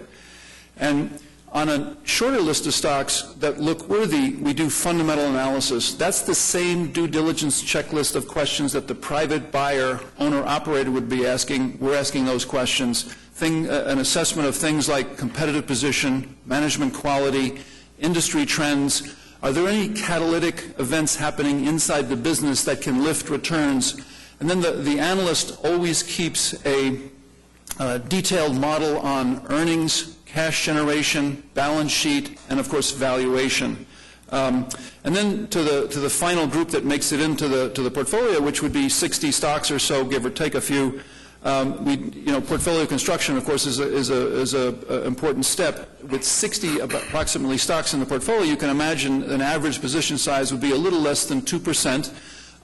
And on a shorter list of stocks that look worthy, we do fundamental analysis. That's the same due diligence checklist of questions that the private buyer, owner, operator would be asking. We're asking those questions. An assessment of things like competitive position, management quality, industry trends. Are there any catalytic events happening inside the business that can lift returns? And then the analyst always keeps a detailed model on earnings, cash generation, balance sheet, and of course valuation. And then to the final group that makes it into the portfolio, which would be 60 stocks or so, give or take a few. Portfolio construction, of course, is a important step. With 60 approximately stocks in the portfolio, you can imagine an average position size would be a little less than 2%.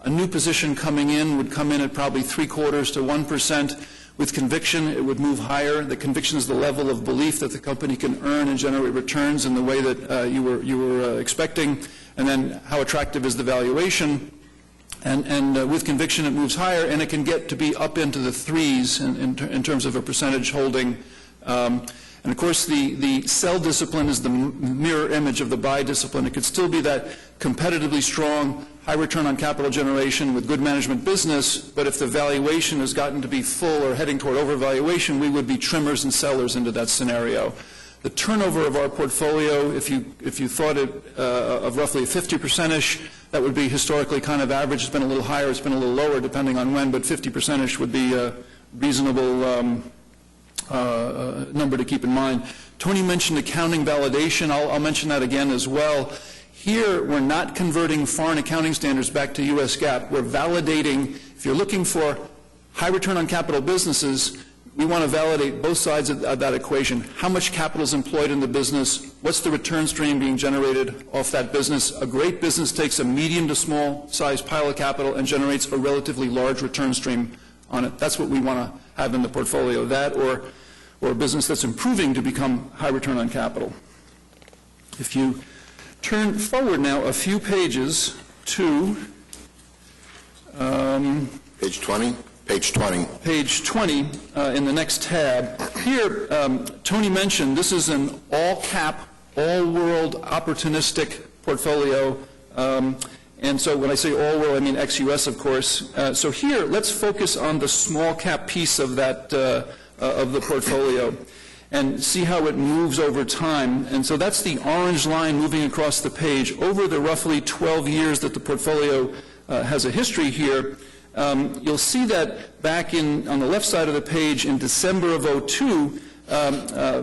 A new position coming in would come in at probably 0.75% to 1%. With conviction, it would move higher. The conviction is the level of belief that the company can earn and generate returns in the way that you were expecting. And then how attractive is the valuation? And with conviction, it moves higher, and it can get to be up into the 3s in terms of a percentage holding. And of course, the sell discipline is the mirror image of the buy discipline. It could still be that competitively strong, high return on capital generation with good management business, but if the valuation has gotten to be full or heading toward overvaluation, we would be trimmers and sellers into that scenario. The turnover of our portfolio, if you thought it of roughly 50%-ish, that would be historically kind of average. It's been a little higher, it's been a little lower, depending on when, but 50%-ish would be a reasonable number to keep in mind. Tony mentioned accounting validation. I'll mention that again as well. Here, we're not converting foreign accounting standards back to U.S. GAAP. We're validating, if you're looking for high return on capital businesses, we want to validate both sides of that equation. How much capital is employed in the business? What's the return stream being generated off that business? A great business takes a medium to small size pile of capital and generates a relatively large return stream on it. That's what we want to have in the portfolio, that or a business that's improving to become high return on capital. If you turn forward now a few pages to Page 20? Page 20. Page 20 in the next tab. Here, Tony mentioned this is an all-cap, all-world opportunistic portfolio. And so when I say all-world, I mean ex-US, of course. So here, let's focus on the small-cap piece of that of the portfolio and see how it moves over time. And so that's the orange line moving across the page. Over the roughly 12 years that the portfolio has a history here, you'll see that back on the left side of the page in December of 2002,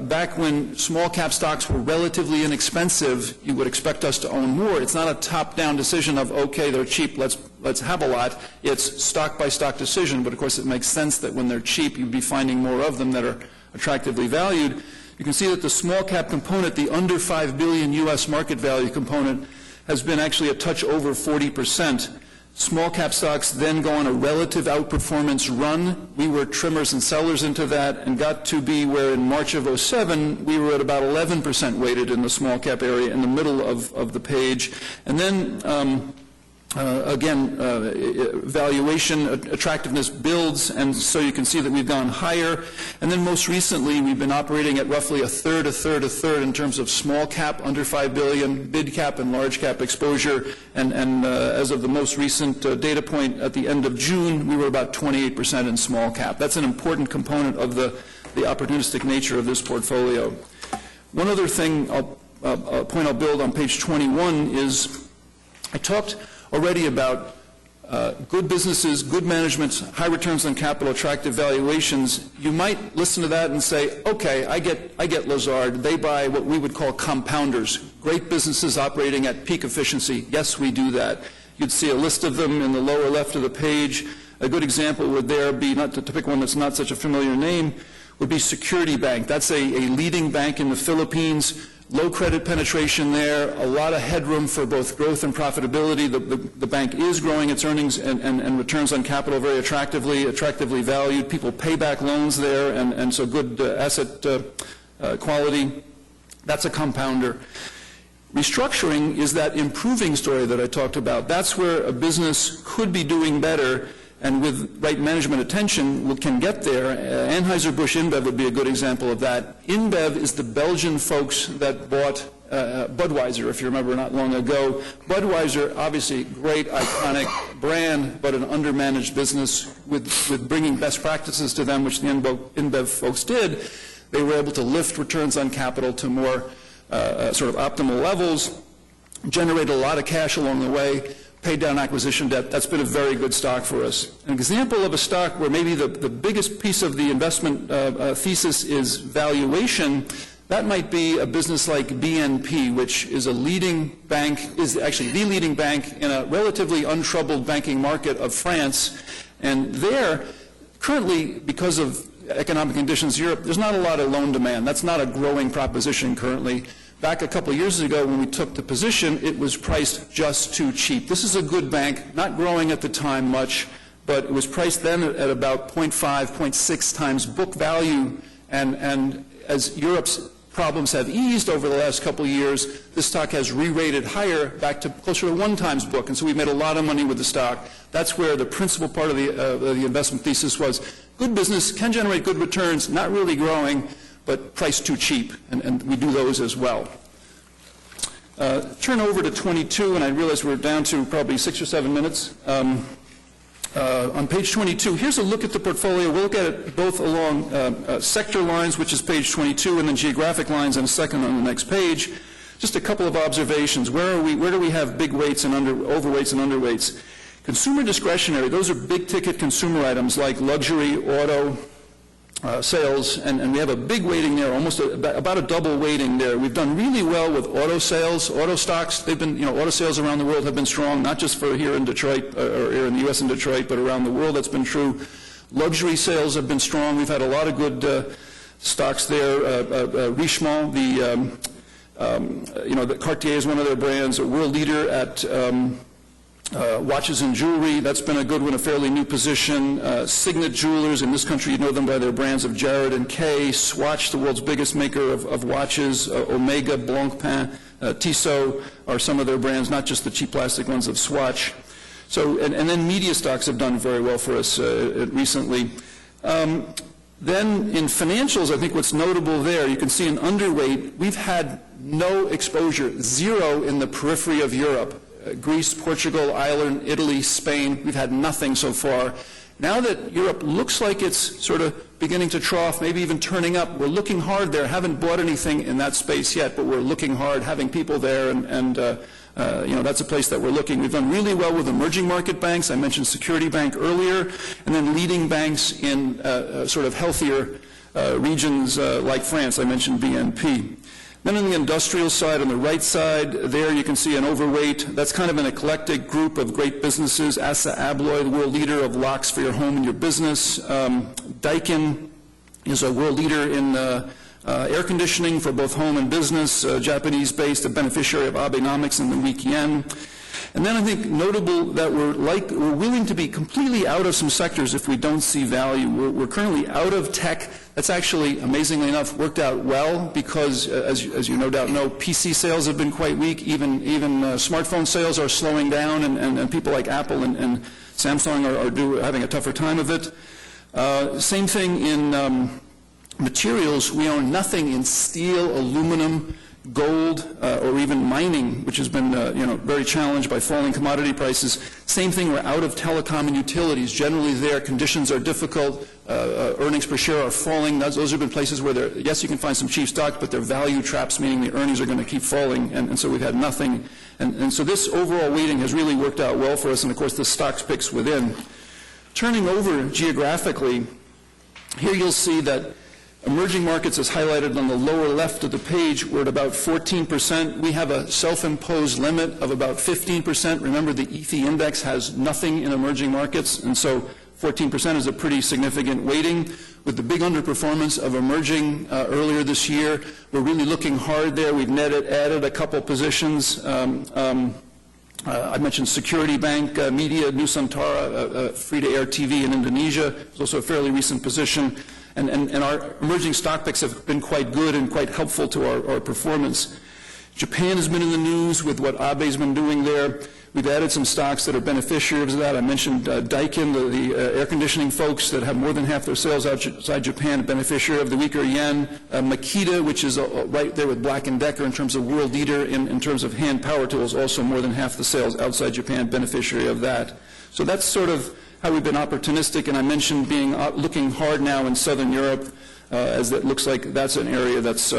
back when small cap stocks were relatively inexpensive, you would expect us to own more. It's not a top-down decision of, okay, they're cheap, let's have a lot. It's stock-by-stock decision, but of course it makes sense that when they're cheap, you'd be finding more of them that are attractively valued. you can see that the small cap component, the under $5 billion U.S. market value component, has been actually a touch over 40%. Small cap stocks then go on a relative outperformance run. We were trimmers and sellers into that and got to be where in March of '07 we were at about 11% weighted in the small cap area in the middle of the page. And then valuation attractiveness builds, and so you can see that we've gone higher. And then most recently, we've been operating at roughly a third in terms of small cap, under $5 billion, mid cap and large cap exposure. And as of the most recent data point at the end of June, we were about 28% in small cap. That's an important component of the opportunistic nature of this portfolio. One other thing, point I'll build on page 21 is I talked already about good businesses, good management, high returns on capital, attractive valuations. You might listen to that and say, okay, I get Lazard. They buy what we would call compounders, great businesses operating at peak efficiency. Yes, we do that. You'd see a list of them in the lower left of the page. A good example would there be, not to pick one that's not such a familiar name, would be Security Bank. That's a leading bank in the Philippines. Low credit penetration there, a lot of headroom for both growth and profitability. The bank is growing its earnings and returns on capital very attractively valued. People pay back loans there, and so good asset quality. That's a compounder. Restructuring is that improving story that I talked about. That's where a business could be doing better, and with right management attention, can get there. Anheuser-Busch InBev would be a good example of that. InBev is the Belgian folks that bought Budweiser, if you remember, not long ago. Budweiser, obviously great, iconic brand, but an undermanaged business with bringing best practices to them, which the InBev folks did. They were able to lift returns on capital to more sort of optimal levels, generate a lot of cash along the way, paid down acquisition debt. That's been a very good stock for us. An example of a stock where maybe the biggest piece of the investment thesis is valuation, that might be a business like BNP, which is a leading bank, is actually the leading bank in a relatively untroubled banking market of France. And there, currently, because of economic conditions in Europe, there's not a lot of loan demand. That's not a growing proposition currently. Back a couple of years ago when we took the position, it was priced just too cheap. This is a good bank, not growing at the time much, but it was priced then at about 0.5, 0.6 times book value. And as Europe's problems have eased over the last couple of years, this stock has re-rated higher back to closer to 1 times book. And so we've made a lot of money with the stock. That's where the principal part of the investment thesis was good business, can generate good returns, not really growing, but priced too cheap, and we do those as well. Turn over to 22, and I realize we're down to probably 6 or 7 minutes. On page 22, here's a look at the portfolio. We'll look at it both along sector lines, which is page 22, and then geographic lines in a second on the next page. Just a couple of observations. Where do we have big weights and overweights and underweights? Consumer discretionary, those are big-ticket consumer items like luxury, auto, sales, and we have a big weighting there, almost about a double weighting there. We've done really well with auto sales, auto stocks. They've been, auto sales around the world have been strong, not just for here in Detroit, or here in the U.S. and Detroit, but around the world that's been true. Luxury sales have been strong. We've had a lot of good stocks there. Richemont, the Cartier is one of their brands, a world leader at watches and jewelry, that's been a good one, a fairly new position. Signet Jewelers, in this country you know them by their brands of Jared and Kay. Swatch, the world's biggest maker of watches. Omega, Blancpain, Tissot are some of their brands, not just the cheap plastic ones of Swatch. So, and then media stocks have done very well for us recently. Then in financials, I think what's notable there, you can see an underweight. We've had no exposure, zero in the periphery of Europe. Greece, Portugal, Ireland, Italy, Spain, we've had nothing so far. Now that Europe looks like it's sort of beginning to trough, maybe even turning up, we're looking hard there. Haven't bought anything in that space yet, but we're looking hard, having people there, and that's a place that we're looking. We've done really well with emerging market banks. I mentioned Security Bank earlier, and then leading banks in sort of healthier regions like France. I mentioned BNP. Then on the industrial side, on the right side, there you can see an overweight. That's kind of an eclectic group of great businesses. Assa Abloy, the world leader of locks for your home and your business. Daikin is a world leader in Air conditioning for both home and business, Japanese-based, a beneficiary of Abenomics and the weak yen. And then I think notable that we're willing to be completely out of some sectors if we don't see value. We're currently out of tech. That's actually, amazingly enough, worked out well because, as you no doubt know, PC sales have been quite weak. Even smartphone sales are slowing down, and people like Apple and Samsung are having a tougher time of it. Same thing in materials. We own nothing in steel, aluminum, gold, or even mining, which has been very challenged by falling commodity prices. Same thing, we're out of telecom and utilities. Generally there, conditions are difficult, earnings per share are falling. Those have been places where, yes, you can find some cheap stock, but they're value traps, meaning the earnings are going to keep falling, and so we've had nothing. And so this overall weighting has really worked out well for us, and of course the stocks picks within. Turning over geographically, here you'll see that emerging markets, as highlighted on the lower left of the page, we're at about 14%. We have a self-imposed limit of about 15%. Remember, the EFI index has nothing in emerging markets, and so 14% is a pretty significant weighting. With the big underperformance of emerging earlier this year, we're really looking hard there. We've added a couple positions. I mentioned Security Bank, Media, Nusantara, free-to-air TV in Indonesia. It's also a fairly recent position. And our emerging stock picks have been quite good and quite helpful to our performance. Japan has been in the news with what Abe's been doing there. We've added some stocks that are beneficiaries of that. I mentioned Daikin, the air conditioning folks that have more than half their sales outside Japan, a beneficiary of the weaker yen. Makita, which is right there with Black & Decker in terms of world leader in terms of hand power tools, also more than half the sales outside Japan, beneficiary of that. So that's sort of how we've been opportunistic, and I mentioned looking hard now in Southern Europe, as it looks like that's an area that's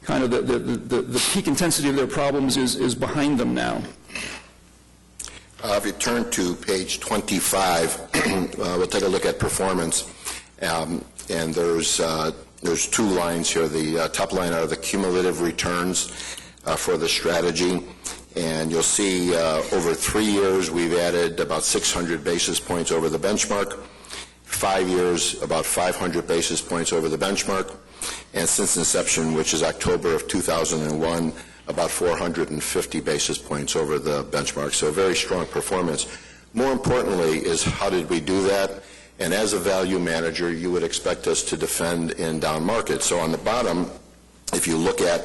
kind of the peak intensity of their problems is behind them now. If you turn to page 25, we'll take a look at performance, and there's two lines here. The top line are the cumulative returns for the strategy. And you'll see over 3 years, we've added about 600 basis points over the benchmark. 5 years, about 500 basis points over the benchmark. And since inception, which is October of 2001, about 450 basis points over the benchmark. So very strong performance. More importantly is how did we do that? And as a value manager, you would expect us to defend in down markets. So on the bottom, if you look at,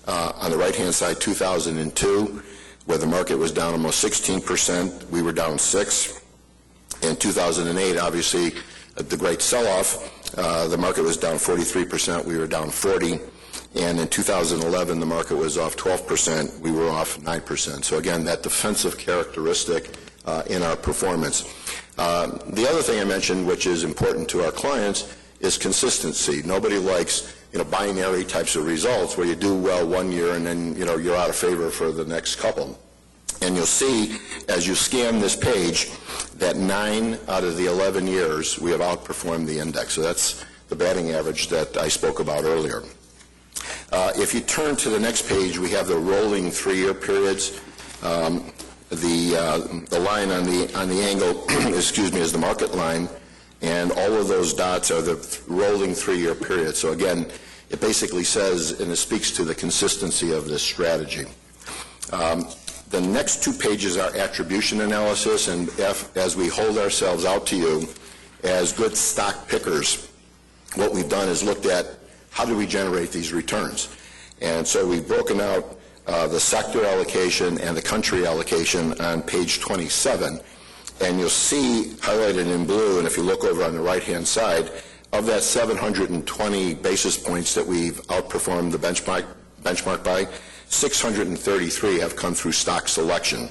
on the right-hand side, 2002, where the market was down almost 16%, we were down 6%. In 2008, obviously, the great sell-off, the market was down 43%, we were down 40%. And in 2011, the market was off 12%, we were off 9%. So again, that defensive characteristic in our performance. The other thing I mentioned, which is important to our clients, is consistency. Nobody likes binary types of results where you do well 1 year and then you're out of favor for the next couple. And you'll see as you scan this page that 9 out of the 11 years we have outperformed the index. So that's the batting average that I spoke about earlier. If you turn to the next page, we have the rolling 3-year periods. The line on the angle, excuse me, is the market line, and all of those dots are the rolling 3-year period. So again, it basically says, and it speaks to the consistency of this strategy. The next 2 pages are attribution analysis, and as we hold ourselves out to you as good stock pickers, what we've done is looked at how do we generate these returns. And so we've broken out the sector allocation and the country allocation on page 27. And you'll see highlighted in blue, and if you look over on the right-hand side, of that 720 basis points that we've outperformed the benchmark by, 633 have come through stock selection.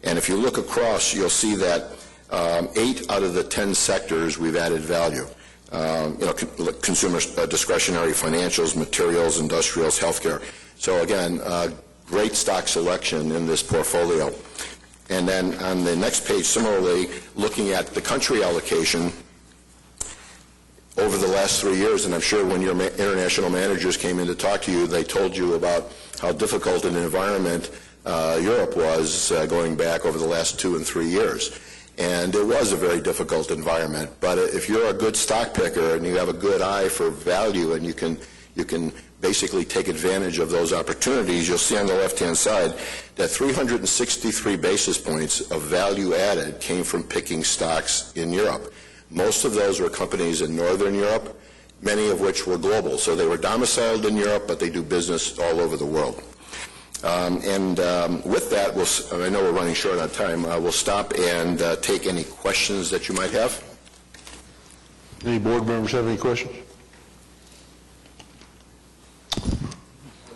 And if you look across, you'll see that 8 out of the 10 sectors we've added value. Consumer discretionary, financials, materials, industrials, healthcare. So again, great stock selection in this portfolio. And then on the next page, similarly, looking at the country allocation over the last 3 years, and I'm sure when your international managers came in to talk to you, they told you about how difficult an environment Europe was going back over the last 2 and 3 years. And it was a very difficult environment. But if you're a good stock picker and you have a good eye for value and you can you can basically take advantage of those opportunities. You'll see on the left-hand side that 363 basis points of value added came from picking stocks in Europe. Most of those were companies in Northern Europe, many of which were global. So they were domiciled in Europe, but they do business all over the world. With that, I know we're running short on time. We'll stop and take any questions that you might have. Any board members have any questions?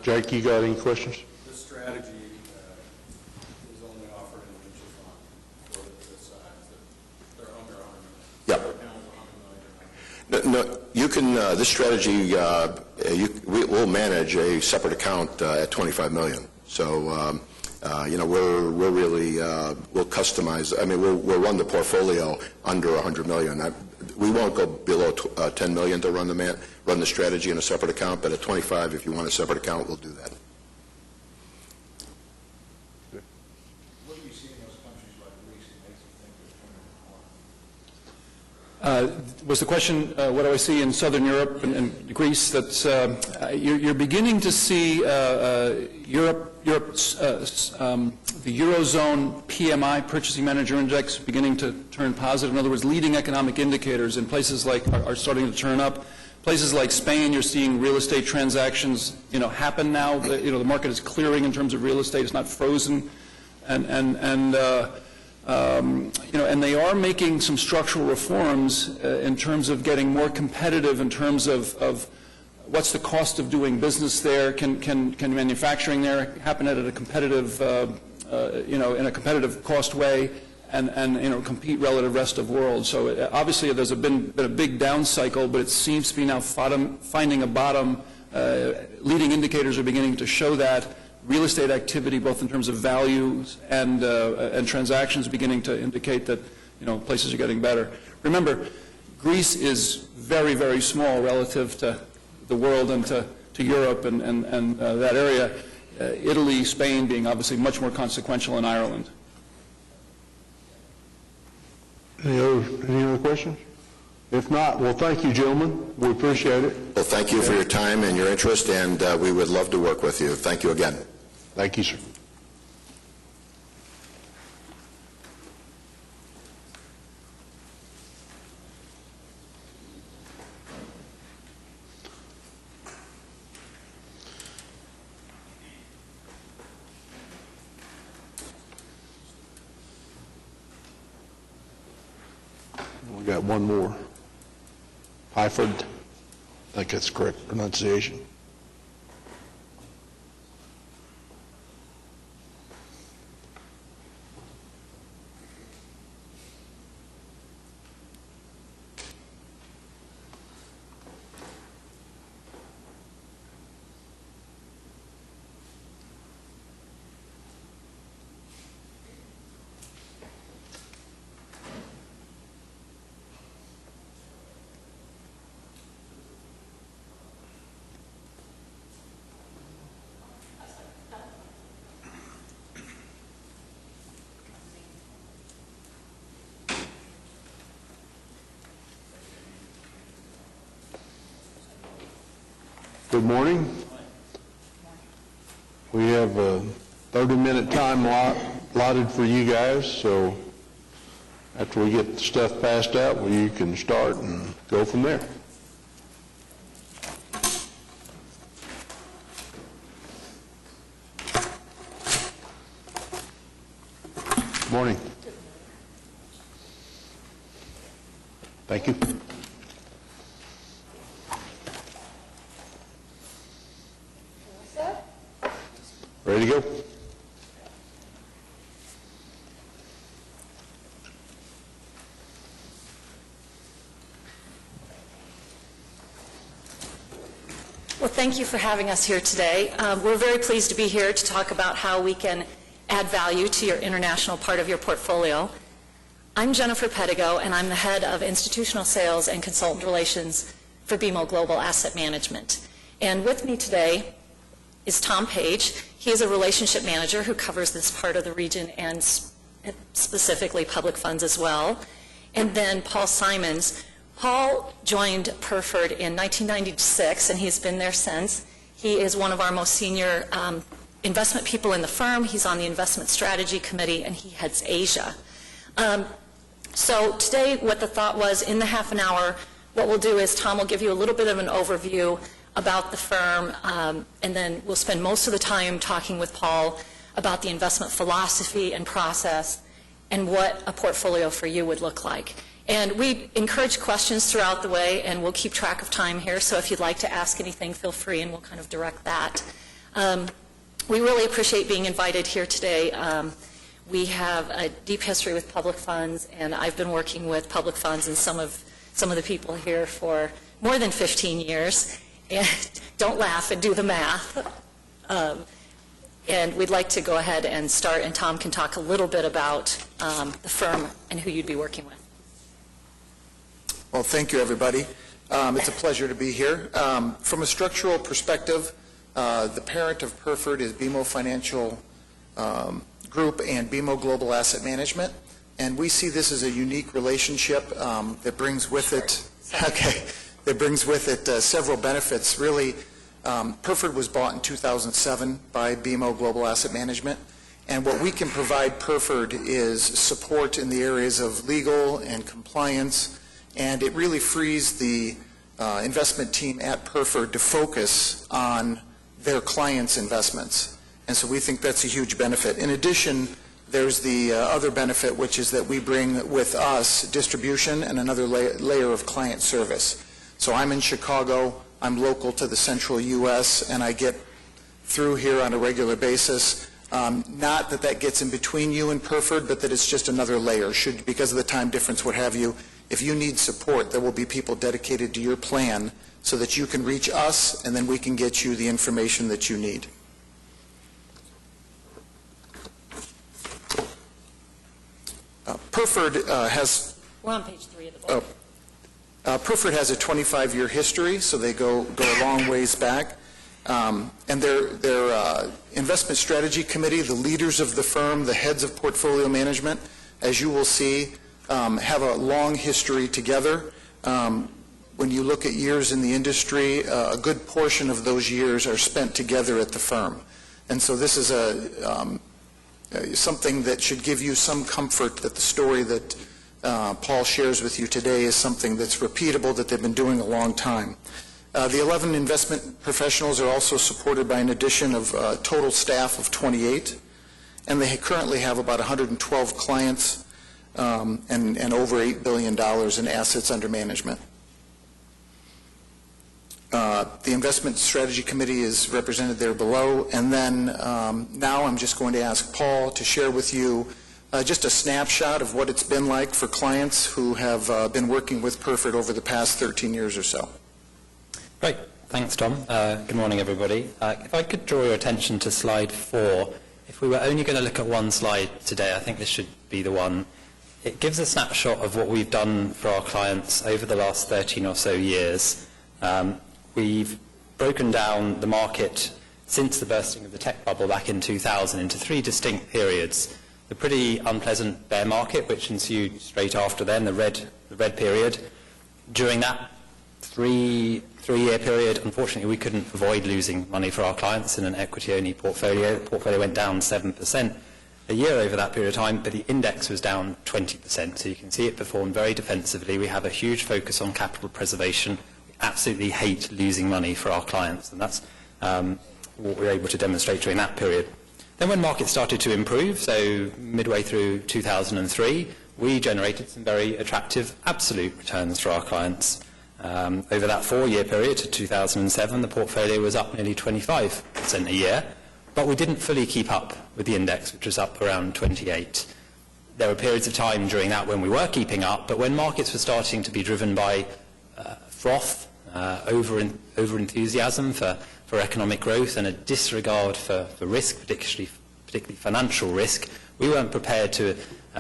Jake, you got any questions? This strategy is only offered in a mutual fund for this size, that they're under 100 million. Yep. Their account is 100 million or not. No, you can, this strategy, we'll manage a separate account at 25 million. So, we're really, we'll customize, we'll run the portfolio under 100 million. We won't go below 10 million to run the strategy in a separate account, but at 25, if you want a separate account, we'll do that. What do you see in those countries like Greece that makes you think they're turning the corner? Was the question, what do I see in Southern Europe and Greece? That's you're beginning to see Europe's the Eurozone PMI, Purchasing Manager Index, beginning to turn positive. In other words, leading economic indicators in places like are starting to turn up. Places like Spain, you're seeing real estate transactions, happen now. The market is clearing in terms of real estate. It's not frozen, and they are making some structural reforms in terms of getting more competitive in terms of what's the cost of doing business there. Can manufacturing there happen at a competitive, in a competitive cost way, and compete relative rest of world. So obviously there's been a big down cycle, but it seems to be now finding a bottom. Leading indicators are beginning to show that. Real estate activity, both in terms of values and transactions, beginning to indicate that places are getting better. Remember, Greece is very, very small relative to the world and to Europe and that area. Italy, Spain being obviously much more consequential, in Ireland. Any other questions? If not, well, thank you, gentlemen. We appreciate it. Well, thank you for your time and your interest, and we would love to work with you. Thank you again. Thank you, sir. We got one more. Hyford, I think that's correct pronunciation. Good morning. We have a 30-minute time allotted for you guys, so after we get the stuff passed out, well, you can start and go from there. Good morning. Thank you. Ready to go? Well, thank you for having us here today. We're very pleased to be here to talk about how we can add value to your international part of your portfolio. I'm Jennifer Pedigo, and I'm the head of institutional sales and consultant relations for BMO Global Asset Management. And with me today is Tom Page. He is a relationship manager who covers this part of the region and specifically public funds as well. And then Paul Simons. Paul joined Perford in 1996, and he's been there since. He is one of our most senior investment people in the firm. He's on the investment strategy committee, and he heads Asia. So today, what the thought was, in the half an hour, what we'll do is Tom will give you a little bit of an overview about the firm, and then we'll spend most of the time talking with Paul about the investment philosophy and process and what a portfolio for you would look like. And we encourage questions throughout the way, and we'll keep track of time here, so if you'd like to ask anything, feel free, and we'll kind of direct that. We really appreciate being invited here today. We have a deep history with public funds, and I've been working with public funds and some of the people here for more than 15 years. And don't laugh and do the math. And we'd like to go ahead and start, and Tom can talk a little bit about the firm and who you'd be working with. Well, thank you, everybody. It's a pleasure to be here. From a structural perspective, the parent of Perford is BMO Financial Group and BMO Global Asset Management, and we see this as a unique relationship that brings with it several benefits. Really, Perford was bought in 2007 by BMO Global Asset Management, and what we can provide Perford is support in the areas of legal and compliance, and it really frees the investment team at Perford to focus on their clients' investments. And so we think that's a huge benefit. In addition, there's the other benefit, which is that we bring with us distribution and another layer of client service. So I'm in Chicago, I'm local to the central U.S., and I get through here on a regular basis. Not that that gets in between you and Perford, but that it's just another layer. Because of the time difference, what have you, if you need support, there will be people dedicated to your plan so that you can reach us, and then we can get you the information that you need. Perford has... We're on page 3 of the book. Perford has a 25-year history, so they go a long ways back. And their investment strategy committee, the leaders of the firm, the heads of portfolio management, as you will see, have a long history together. When you look at years in the industry, a good portion of those years are spent together at the firm. And so this is something that should give you some comfort that the story that Paul shares with you today is something that's repeatable, that they've been doing a long time. The 11 investment professionals are also supported by an addition of a total staff of 28, and they currently have about 112 clients and over $8 billion in assets under management. The investment strategy committee is represented there below, and then now I'm just going to ask Paul to share with you just a snapshot of what it's been like for clients who have been working with Perford over the past 13 years or so. Great. Thanks, Tom. Good morning, everybody. If I could draw your attention to slide 4. If we were only going to look at one slide today, I think this should be the one. It gives a snapshot of what we've done for our clients over the last 13 or so years. We've broken down the market since the bursting of the tech bubble back in 2000 into 3 distinct periods. The pretty unpleasant bear market, which ensued straight after then, the red period. During that three-year period, unfortunately, we couldn't avoid losing money for our clients in an equity-only portfolio. The portfolio went down 7% a year over that period of time, but the index was down 20%. So you can see it performed very defensively. We have a huge focus on capital preservation. We absolutely hate losing money for our clients, and that's what we were able to demonstrate during that period. Then when markets started to improve, so midway through 2003, we generated some very attractive absolute returns for our clients. Over that 4-year period to 2007, the portfolio was up nearly 25% a year, but we didn't fully keep up with the index, which was up around 28%. There were periods of time during that when we were keeping up, but when markets were starting to be driven by froth, over-enthusiasm for economic growth and a disregard for risk, particularly financial risk, we weren't prepared to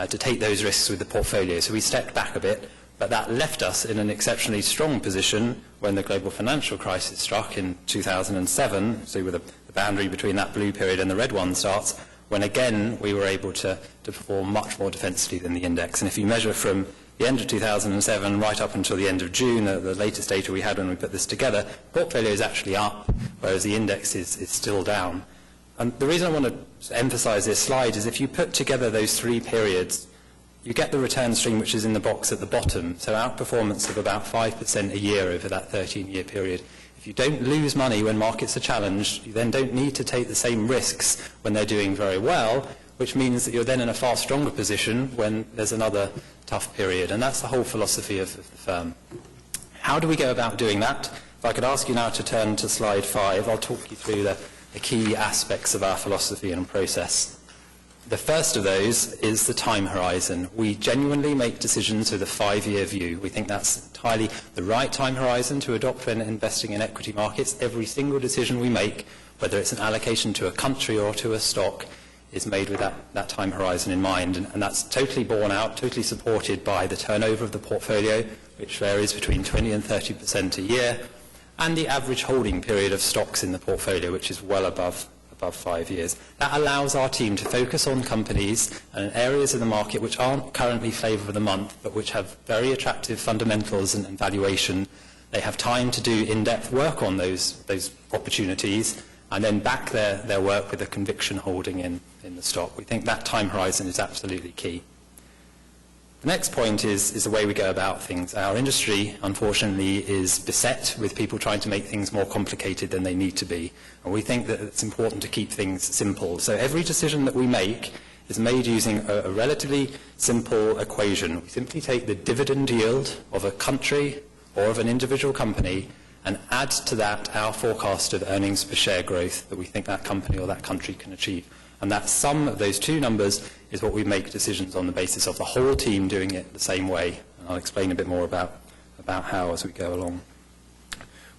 take those risks with the portfolio. So we stepped back a bit, but that left us in an exceptionally strong position when the global financial crisis struck in 2007, so with the boundary between that blue period and the red one starts, when again we were able to perform much more defensively than the index. And if you measure from the end of 2007 right up until the end of June, the latest data we had when we put this together, portfolio is actually up, whereas the index is still down. And the reason I want to emphasize this slide is if you put together those 3 periods, you get the return stream which is in the box at the bottom, so outperformance of about 5% a year over that 13-year period. If you don't lose money when markets are challenged, you then don't need to take the same risks when they're doing very well, which means that you're then in a far stronger position when there's another tough period. And that's the whole philosophy of the firm. How do we go about doing that? If I could ask you now to turn to slide 5, I'll talk you through the key aspects of our philosophy and process. The first of those is the time horizon. We genuinely make decisions with a 5-year view. We think that's entirely the right time horizon to adopt when investing in equity markets. Every single decision we make, whether it's an allocation to a country or to a stock, is made with that time horizon in mind. And that's totally borne out, totally supported by the turnover of the portfolio, which varies between 20 and 30% a year, and the average holding period of stocks in the portfolio, which is well above 5 years. That allows our team to focus on companies and areas of the market which aren't currently flavour of the month, but which have very attractive fundamentals and valuation. They have time to do in-depth work on those opportunities and then back their work with a conviction holding in the stock. We think that time horizon is absolutely key. The next point is the way we go about things. Our industry, unfortunately, is beset with people trying to make things more complicated than they need to be. And we think that it's important to keep things simple. So every decision that we make is made using a relatively simple equation. We simply take the dividend yield of a country or of an individual company and add to that our forecast of earnings per share growth that we think that company or that country can achieve. And that sum of those two numbers is what we make decisions on the basis of, the whole team doing it the same way. And I'll explain a bit more about how as we go along.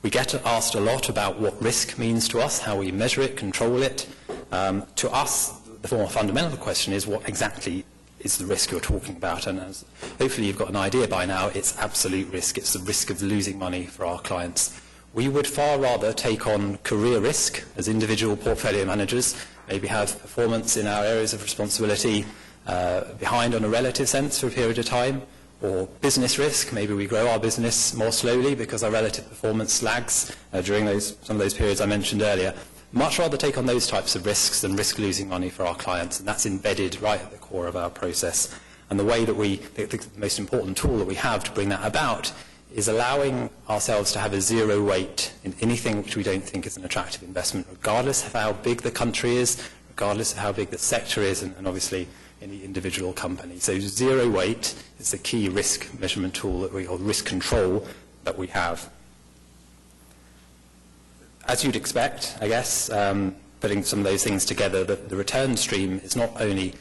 We get asked a lot about what risk means to us, how we measure it, control it. To us, the more fundamental question is, what exactly is the risk you're talking about? And as hopefully you've got an idea by now, it's absolute risk. It's the risk of losing money for our clients. We would far rather take on career risk as individual portfolio managers, maybe have performance in our areas of responsibility behind on a relative sense for a period of time, or business risk. Maybe we grow our business more slowly because our relative performance lags during some of those periods I mentioned earlier. Much rather take on those types of risks than risk losing money for our clients, and that's embedded right at the core of our process. And the way that the most important tool that we have to bring that about is allowing ourselves to have a zero weight in anything which we don't think is an attractive investment, regardless of how big the country is, regardless of how big the sector is, and obviously any individual company. So zero weight is the key risk measurement tool or risk control that we have. As you'd expect, I guess, putting some of those things together, the return stream is not only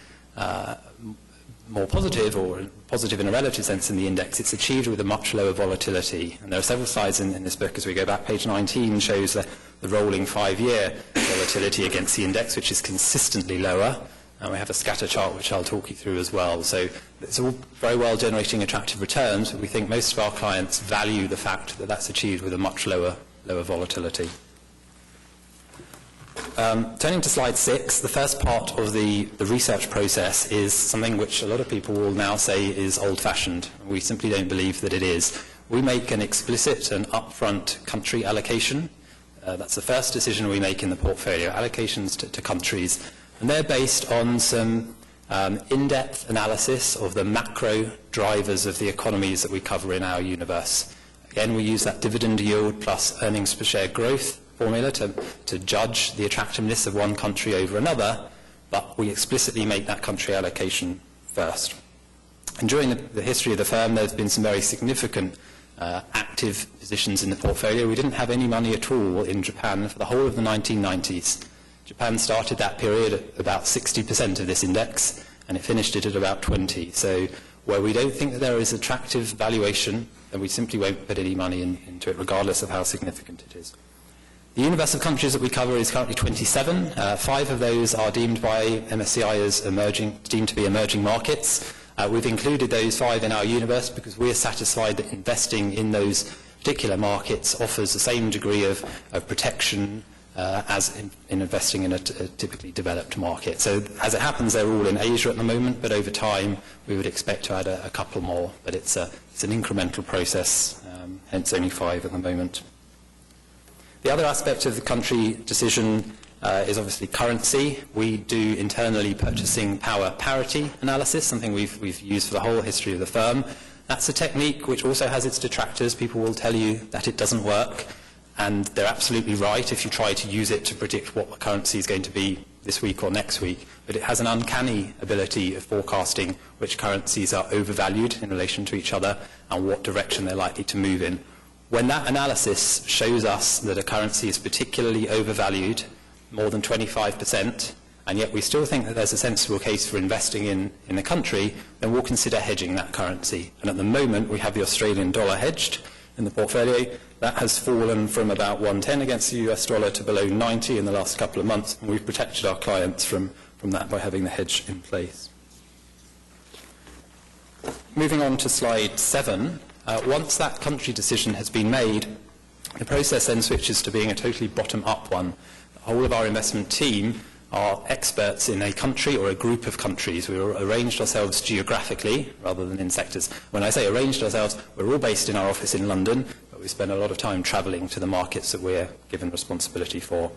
more positive, or positive in a relative sense in the index, it's achieved with a much lower volatility. And there are several slides in this book as we go back. Page 19 shows the rolling 5-year volatility against the index, which is consistently lower. And we have a scatter chart which I'll talk you through as well. So it's all very well generating attractive returns, but we think most of our clients value the fact that that's achieved with a much lower volatility. Turning to slide 6, the first part of the research process is something which a lot of people will now say is old-fashioned. We simply don't believe that it is. We make an explicit and upfront country allocation. That's the first decision we make in the portfolio, allocations to countries. And they're based on some in-depth analysis of the macro drivers of the economies that we cover in our universe. Again, we use that dividend yield plus earnings per share growth formula to judge the attractiveness of one country over another, but we explicitly make that country allocation first. And during the history of the firm, there's been some very significant active positions in the portfolio. We didn't have any money at all in Japan for the whole of the 1990s. Japan started that period at about 60% of this index, and it finished it at about 20%. So where we don't think that there is attractive valuation, then we simply won't put any money into it, regardless of how significant it is. The universe of countries that we cover is currently 27. 5 of those are deemed by MSCI as deemed to be emerging markets. We've included those 5 in our universe because we are satisfied that investing in those particular markets offers the same degree of protection as in investing in a typically developed market. So as it happens, they're all in Asia at the moment, but over time we would expect to add a couple more. But it's an incremental process, hence only 5 at the moment. The other aspect of the country decision is obviously currency. We do internally purchasing power parity analysis, something we've used for the whole history of the firm. That's a technique which also has its detractors. People will tell you that it doesn't work, and they're absolutely right if you try to use it to predict what the currency is going to be this week or next week. But it has an uncanny ability of forecasting which currencies are overvalued in relation to each other and what direction they're likely to move in. When that analysis shows us that a currency is particularly overvalued, more than 25%, and yet we still think that there's a sensible case for investing in the country, then we'll consider hedging that currency. And at the moment, we have the Australian dollar hedged in the portfolio. That has fallen from about 110 against the US dollar to below 90 in the last couple of months, and we've protected our clients from that by having the hedge in place. Moving on to slide 7, once that country decision has been made, the process then switches to being a totally bottom-up one. The whole of our investment team are experts in a country or a group of countries. We've arranged ourselves geographically rather than in sectors. When I say arranged ourselves, we're all based in our office in London, but we spend a lot of time travelling to the markets that we're given responsibility for.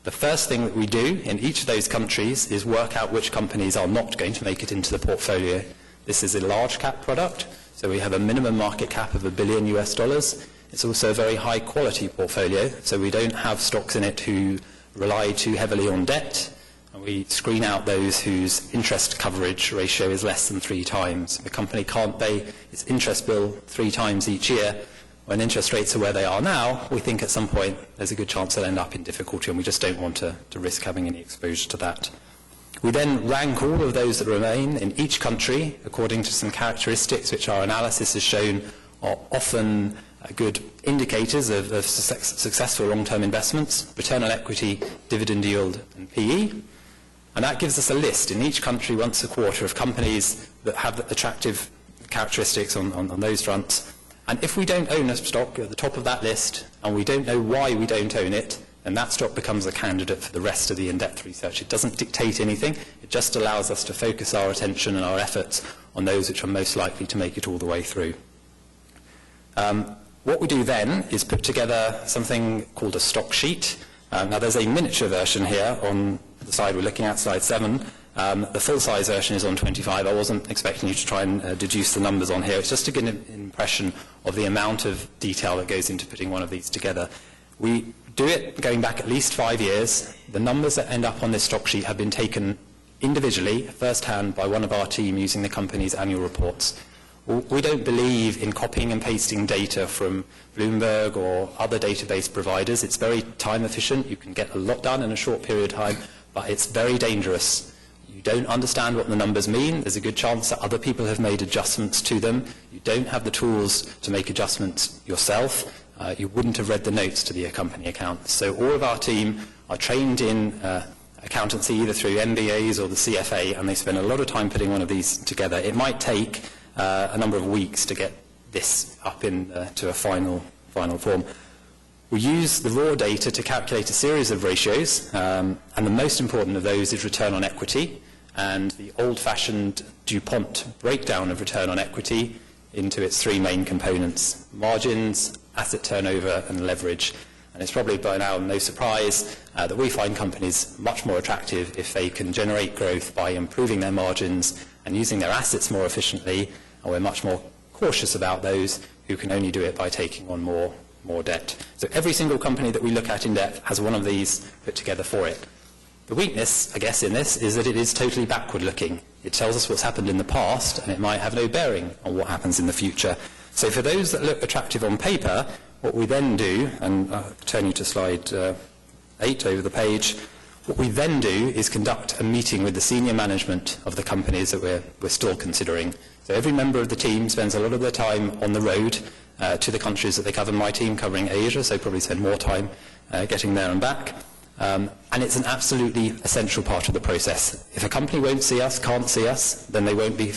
The first thing that we do in each of those countries is work out which companies are not going to make it into the portfolio. This is a large cap product, so we have a minimum market cap of $1 billion US. It's also a very high quality portfolio, so we don't have stocks in it who rely too heavily on debt, and we screen out those whose interest coverage ratio is less than 3 times. The company can't pay its interest bill 3 times each year. When interest rates are where they are now, we think at some point there's a good chance they'll end up in difficulty, and we just don't want to risk having any exposure to that. We then rank all of those that remain in each country according to some characteristics which our analysis has shown are often good indicators of successful long-term investments: return on equity, dividend yield, and PE. And that gives us a list in each country once a quarter of companies that have attractive characteristics on those fronts. And if we don't own a stock at the top of that list, and we don't know why we don't own it, then that stock becomes a candidate for the rest of the in-depth research. It doesn't dictate anything. It just allows us to focus our attention and our efforts on those which are most likely to make it all the way through. What we do then is put together something called a stock sheet. Now there's a miniature version here on the side we're looking at, slide 7. The full-size version is on 25. I wasn't expecting you to try and deduce the numbers on here. It's just to get an impression of the amount of detail that goes into putting one of these together. We do it going back at least 5 years. The numbers that end up on this stock sheet have been taken individually, first-hand, by one of our team using the company's annual reports. We don't believe in copying and pasting data from Bloomberg or other database providers. It's very time efficient. You can get a lot done in a short period of time, but it's very dangerous. You don't understand what the numbers mean. There's a good chance that other people have made adjustments to them. You don't have the tools to make adjustments yourself. You wouldn't have read the notes to the company accounts. So all of our team are trained in accountancy either through MBAs or the CFA, and they spend a lot of time putting one of these together. It might take a number of weeks to get this up to a final form. We use the raw data to calculate a series of ratios, and the most important of those is return on equity, and the old-fashioned DuPont breakdown of return on equity into its 3 main components: margins, asset turnover, and leverage. And it's probably by now no surprise that we find companies much more attractive if they can generate growth by improving their margins and using their assets more efficiently, and we're much more cautious about those who can only do it by taking on more debt. So every single company that we look at in depth has one of these put together for it. The weakness, I guess, in this is that it is totally backward-looking. It tells us what's happened in the past, and it might have no bearing on what happens in the future. So for those that look attractive on paper, what we then do, and I'll turn you to slide 8 over the page, what we then do is conduct a meeting with the senior management of the companies that we're still considering. So every member of the team spends a lot of their time on the road to the countries that they cover. My team covering Asia, so probably spend more time getting there and back. And it's an absolutely essential part of the process. If a company won't see us, can't see us, then they won't be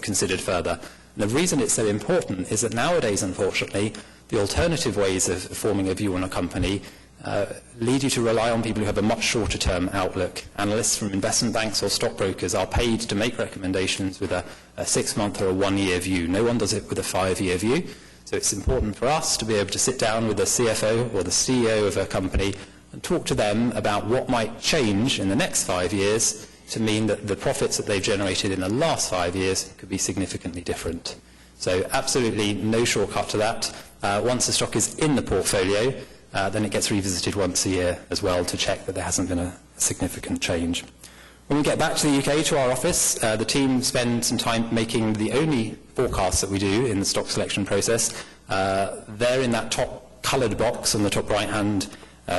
considered further. And the reason it's so important is that nowadays, unfortunately, the alternative ways of forming a view on a company lead you to rely on people who have a much shorter-term outlook. Analysts from investment banks or stockbrokers are paid to make recommendations with a 6-month or a 1-year view. No one does it with a 5-year view. So it's important for us to be able to sit down with the CFO or the CEO of a company and talk to them about what might change in the next 5 years to mean that the profits that they've generated in the last 5 years could be significantly different. So absolutely no shortcut to that. Once the stock is in the portfolio, then it gets revisited once a year as well to check that there hasn't been a significant change. When we get back to the UK, to our office, the team spend some time making the only forecasts that we do in the stock selection process. They're in that top coloured box on the top right-hand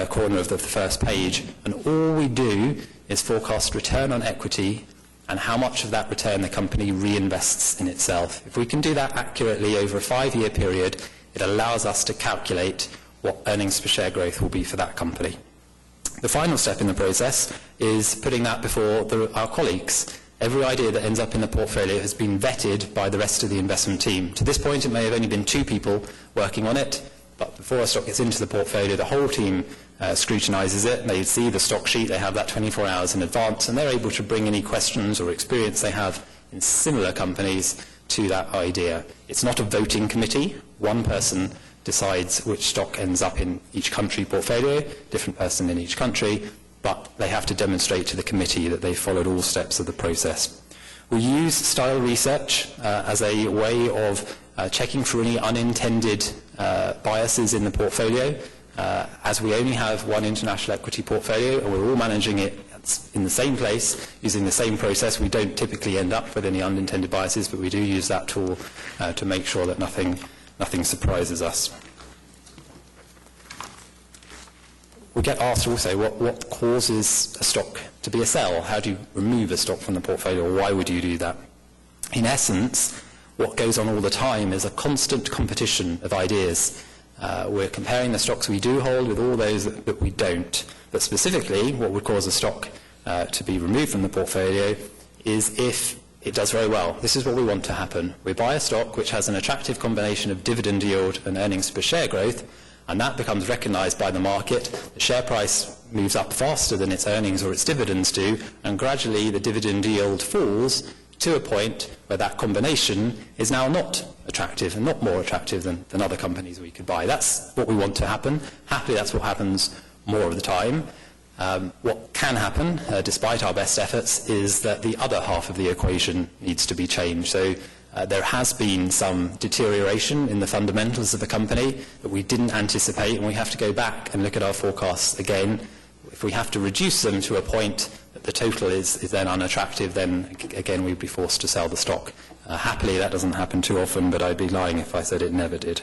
corner of the first page, and all we do is forecast return on equity and how much of that return the company reinvests in itself. If we can do that accurately over a 5-year period, it allows us to calculate what earnings per share growth will be for that company. The final step in the process is putting that before our colleagues. Every idea that ends up in the portfolio has been vetted by the rest of the investment team. To this point, it may have only been 2 people working on it, but before a stock gets into the portfolio, the whole team scrutinises it. They see the stock sheet, they have that 24 hours in advance, and they're able to bring any questions or experience they have in similar companies to that idea. It's not a voting committee. One person decides which stock ends up in each country portfolio, different person in each country, but they have to demonstrate to the committee that they followed all steps of the process. We use style research as a way of checking for any unintended biases in the portfolio. As we only have one international equity portfolio and we're all managing it in the same place, using the same process, we don't typically end up with any unintended biases, but we do use that tool to make sure that nothing surprises us. We get asked also what causes a stock to be a sell. How do you remove a stock from the portfolio? Why would you do that? In essence, what goes on all the time is a constant competition of ideas. We're comparing the stocks we do hold with all those that we don't. But specifically, what would cause a stock to be removed from the portfolio is if it does very well. This is what we want to happen. We buy a stock which has an attractive combination of dividend yield and earnings per share growth, and that becomes recognised by the market. The share price moves up faster than its earnings or its dividends do, and gradually the dividend yield falls to a point where that combination is now not attractive and not more attractive than other companies we could buy. That's what we want to happen. Happily, that's what happens more of the time. What can happen, despite our best efforts, is that the other half of the equation needs to be changed. So there has been some deterioration in the fundamentals of the company that we didn't anticipate, and we have to go back and look at our forecasts again. If we have to reduce them to a point that the total is then unattractive, then again we'd be forced to sell the stock. Happily, that doesn't happen too often, but I'd be lying if I said it never did.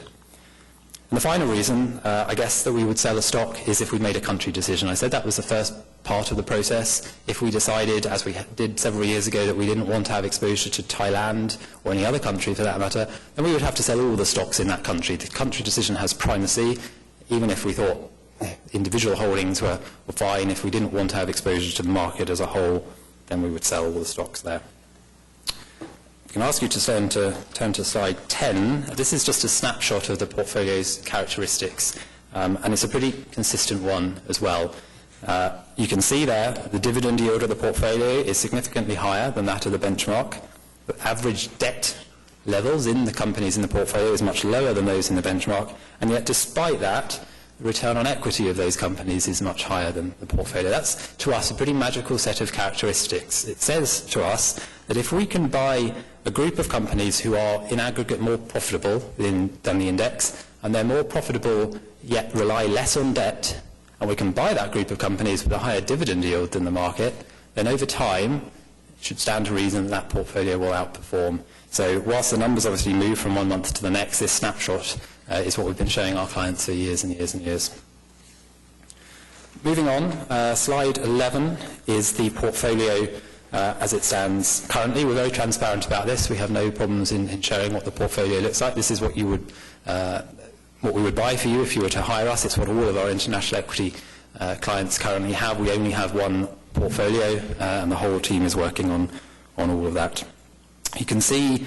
And the final reason, I guess, that we would sell a stock is if we made a country decision. I said that was the first part of the process. If we decided, as we did several years ago, that we didn't want to have exposure to Thailand or any other country for that matter, then we would have to sell all the stocks in that country. The country decision has primacy. Even if we thought individual holdings were fine, if we didn't want to have exposure to the market as a whole, then we would sell all the stocks there. I can ask you to turn to slide 10. This is just a snapshot of the portfolio's characteristics, and it's a pretty consistent one as well. You can see there the dividend yield of the portfolio is significantly higher than that of the benchmark. The average debt levels in the companies in the portfolio is much lower than those in the benchmark, and yet despite that, the return on equity of those companies is much higher than the portfolio. That's, to us, a pretty magical set of characteristics. It says to us that if we can buy a group of companies who are in aggregate more profitable than the index, and they're more profitable yet rely less on debt, and we can buy that group of companies with a higher dividend yield than the market, then over time it should stand to reason that portfolio will outperform. So whilst the numbers obviously move from one month to the next, this snapshot is what we've been showing our clients for years and years and years. Moving on, slide 11 is the portfolio as it stands currently. We're very transparent about this. We have no problems in showing what the portfolio looks like. This is what we would buy for you if you were to hire us. It's what all of our international equity clients currently have. We only have one portfolio, and the whole team is working on all of that. You can see,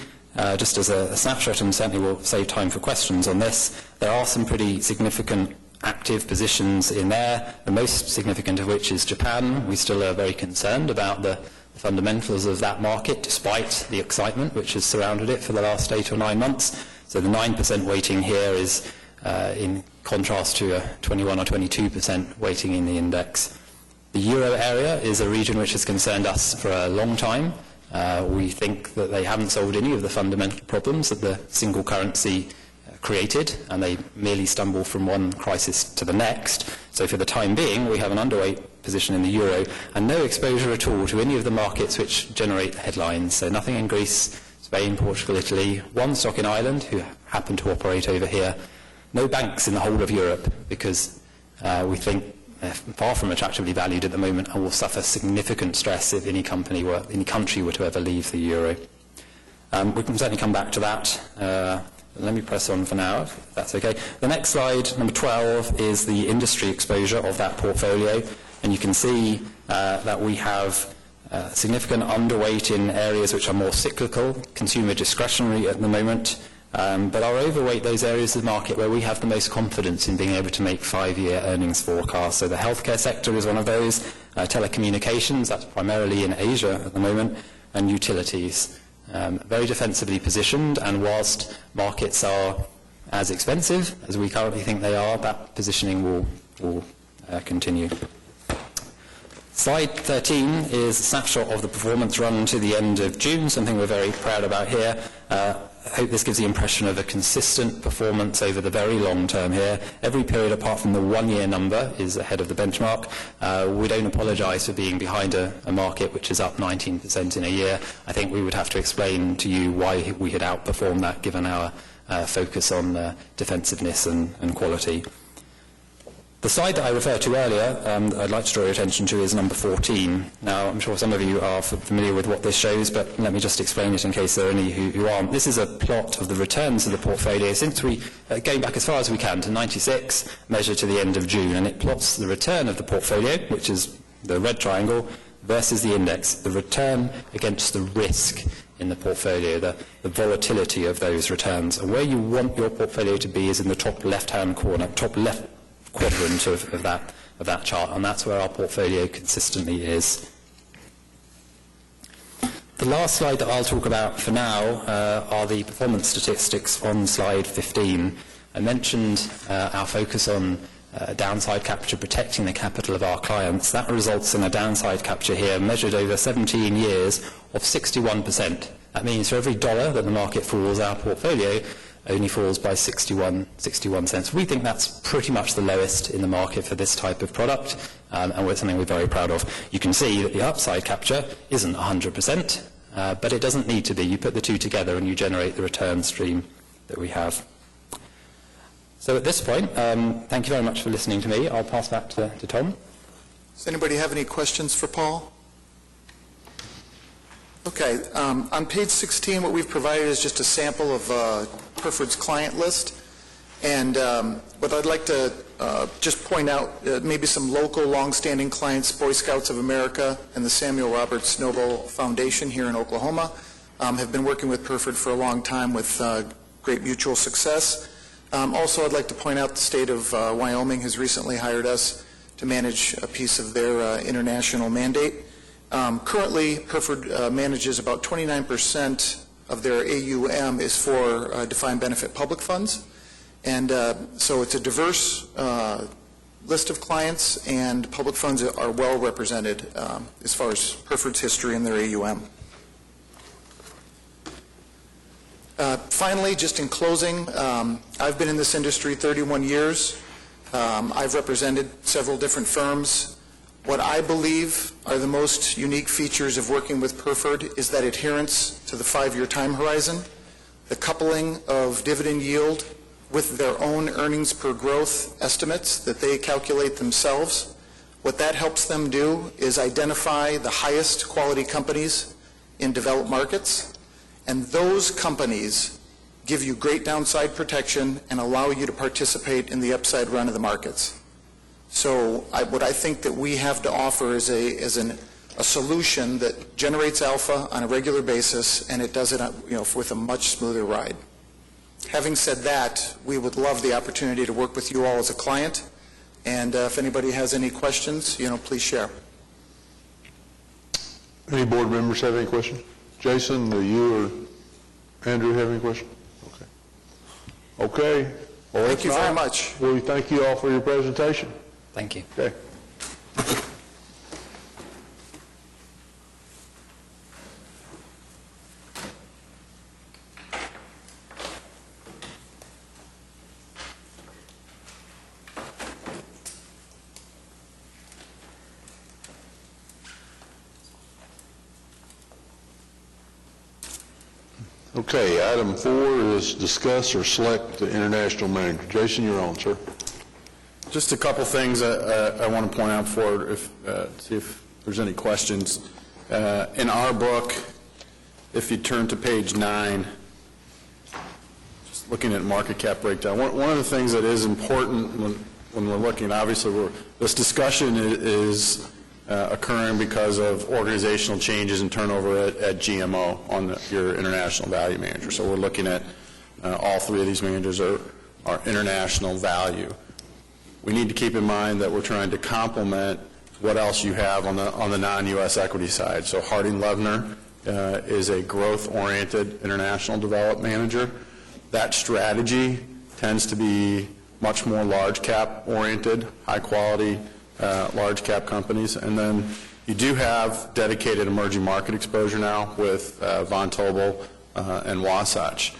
just as a snapshot, and certainly we'll save time for questions on this, there are some pretty significant active positions in there, the most significant of which is Japan. We still are very concerned about the fundamentals of that market, despite the excitement which has surrounded it for the last 8 or 9 months. So the 9% weighting here is in contrast to a 21 or 22% weighting in the index. The euro area is a region which has concerned us for a long time. We think that they haven't solved any of the fundamental problems that the single currency created, and they merely stumble from one crisis to the next. So for the time being, we have an underweight position in the euro and no exposure at all to any of the markets which generate the headlines. So nothing in Greece, Spain, Portugal, Italy, one stock in Ireland who happen to operate over here. No banks in the whole of Europe, because we think they're far from attractively valued at the moment and will suffer significant stress if any country were to ever leave the euro. We can certainly come back to that. Let me press on for now, if that's okay. The next slide, number 12, is the industry exposure of that portfolio. And you can see that we have significant underweight in areas which are more cyclical, consumer discretionary at the moment, but are overweight those areas of the market where we have the most confidence in being able to make 5-year earnings forecasts. So the healthcare sector is one of those, telecommunications, that's primarily in Asia at the moment, and utilities. Very defensively positioned, and whilst markets are as expensive as we currently think they are, that positioning will continue. Slide 13 is a snapshot of the performance run to the end of June, something we're very proud about here. I hope this gives the impression of a consistent performance over the very long term here. Every period apart from the 1-year number is ahead of the benchmark. We don't apologise for being behind a market which is up 19% in a year. I think we would have to explain to you why we had outperformed that, given our focus on defensiveness and quality. The slide that I referred to earlier, I'd like to draw your attention to, is number 14. Now, I'm sure some of you are familiar with what this shows, but let me just explain it in case there are any who aren't. This is a plot of the returns of the portfolio since going back as far as we can to 96, measured to the end of June, and it plots the return of the portfolio, which is the red triangle, versus the index, the return against the risk in the portfolio, the volatility of those returns. And where you want your portfolio to be is in the top left-hand corner, top left quadrant of that chart, and that's where our portfolio consistently is. The last slide that I'll talk about for now are the performance statistics on slide 15. I mentioned our focus on downside capture, protecting the capital of our clients. That results in a downside capture here measured over 17 years of 61%. That means for every $1 that the market falls, our portfolio only falls by 61 cents. We think that's pretty much the lowest in the market for this type of product, and it's something we're very proud of. You can see that the upside capture isn't 100%, but it doesn't need to be. You put the two together and you generate the return stream that we have. So at this point, thank you very much for listening to me. I'll pass back to Tom. Does anybody have any questions for Paul? Okay, on page 16, what we've provided is just a sample of Perfor's client list. And what I'd like to just point out, maybe some local long-standing clients, Boy Scouts of America and the Samuel Roberts Snowball Foundation here in Oklahoma, have been working with Perfor for a long time with great mutual success. Also, I'd like to point out the state of Wyoming has recently hired us to manage a piece of their international mandate. Currently, Perfor manages about 29% of their AUM is for defined benefit public funds. And so it's a diverse list of clients, and public funds are well represented as far as Perfor's history and their AUM. Finally, just in closing, I've been in this industry 31 years. I've represented several different firms. What I believe are the most unique features of working with Perfor is that adherence to the 5-year time horizon, the coupling of dividend yield with their own earnings per growth estimates that they calculate themselves. What that helps them do is identify the highest quality companies in developed markets, and those companies give you great downside protection and allow you to participate in the upside run of the markets. So what I think that we have to offer is a solution that generates alpha on a regular basis, and it does it with a much smoother ride. Having said that, we would love the opportunity to work with you all as a client, and if anybody has any questions, please share. Any board members have any questions? Jason, do you or Andrew have any questions? Okay. Well, Thank if you very not, much. we thank you all for your presentation. Thank you. Okay. Okay, item 4 is discuss or select the international manager. Jason, you're on, sir. Just a couple things I want to point out for see if there's any questions. In our book, if you turn to page 9, just looking at market cap breakdown, one of the things that is important when we're looking, obviously, this discussion is occurring because of organizational changes and turnover at GMO on your international value manager. So we're looking at all 3 of these managers are international value. We need to keep in mind that we're trying to complement what else you have on the non-U.S. equity side. So Harding Loevner is a growth-oriented international development manager. That strategy tends to be much more large-cap oriented, high-quality, large-cap companies. And then you do have dedicated emerging market exposure now with Von Tobel and Wasatch.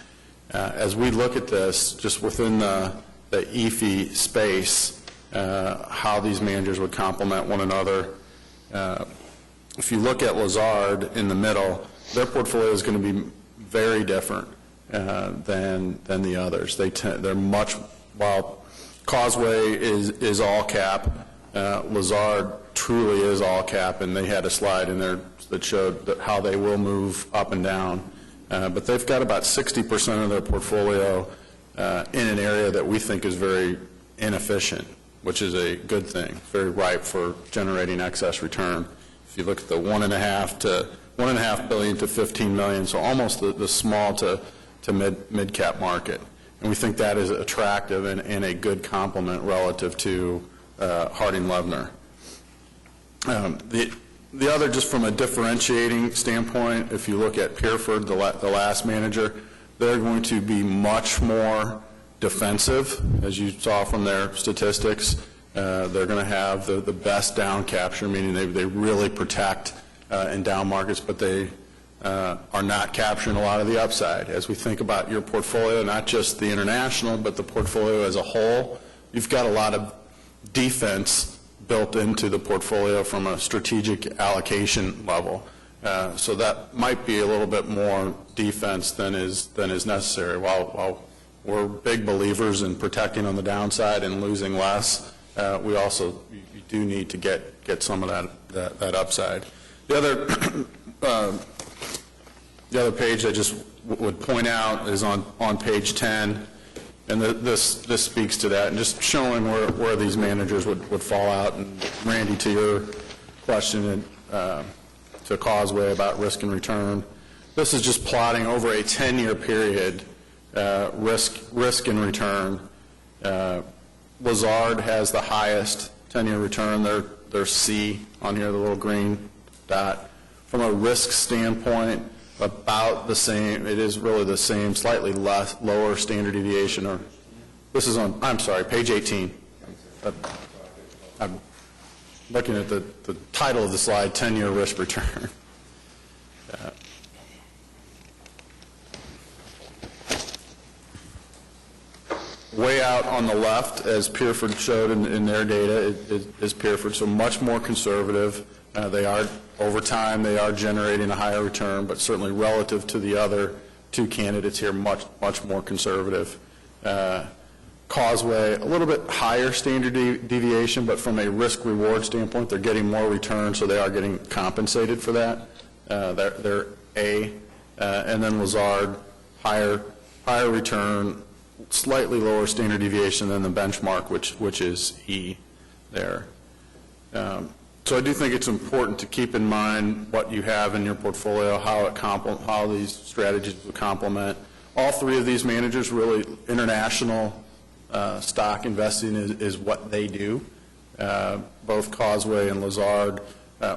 As we look at this, just within the EFI space, how these managers would complement one another. If you look at Lazard in the middle, their portfolio is going to be very different than the others. They're much, while Causeway is all cap, Lazard truly is all cap, and they had a slide in there that showed how they will move up and down. But they've got about 60% of their portfolio in an area that we think is very inefficient, which is a good thing, very ripe for generating excess return. If you look at the $1.5 billion to $15 million, so almost the small to mid-cap market. And we think that is attractive and a good complement relative to Harding Loevner. The other, just from a differentiating standpoint, if you look at Pierford, the last manager, they're going to be much more defensive, as you saw from their statistics. They're going to have the best down capture, meaning they really protect in down markets, but they are not capturing a lot of the upside. As we think about your portfolio, not just the international, but the portfolio as a whole, you've got a lot of defense built into the portfolio from a strategic allocation level. So that might be a little bit more defense than is necessary. While we're big believers in protecting on the downside and losing less, we also you do need to get some of that upside. The other page I just would point out is on page 10. And this speaks to that, and just showing where these managers would fall out. And Randy, to your question to Causeway about risk and return, this is just plotting over a 10-year period risk and return. Lazard has the highest 10-year return. They're C on here, the little green dot. From a risk standpoint, about the same. It is really the same, slightly lower standard deviation. Or this is on, I'm sorry, page 18. I'm looking at the title of the slide, 10-year risk return. Way out on the left, as Pierford showed in their data, is Pierford, so much more conservative. They are, over time, they are generating a higher return, but certainly relative to the other 2 candidates here, much more conservative. Causeway, a little bit higher standard deviation, but from a risk-reward standpoint, they're getting more return, so they are getting compensated for that. They're A. And then Lazard, higher return, slightly lower standard deviation than the benchmark, which is E there. So I do think it's important to keep in mind what you have in your portfolio, how these strategies will complement. All three of these managers, really, international stock investing is what they do. Both Causeway and Lazard.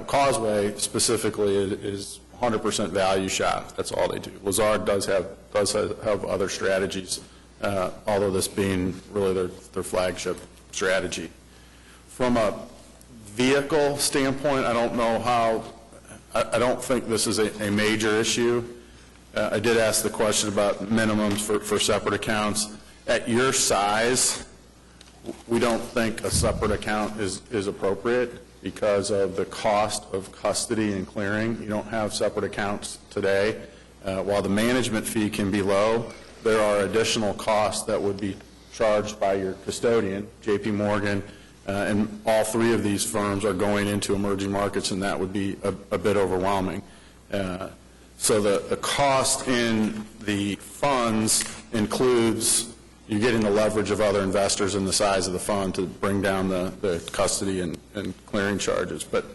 Causeway specifically is 100% value shop. That's all they do. Lazard does have other strategies, although this being really their flagship strategy. From a vehicle standpoint, I don't know how. I don't think this is a major issue. I did ask the question about minimums for separate accounts. At your size, we don't think a separate account is appropriate because of the cost of custody and clearing. You don't have separate accounts today. While the management fee can be low, there are additional costs that would be charged by your custodian, J.P. Morgan, and all three of these firms are going into emerging markets, and that would be a bit overwhelming. So the cost in the funds includes you getting the leverage of other investors and the size of the fund to bring down the custody and clearing charges. But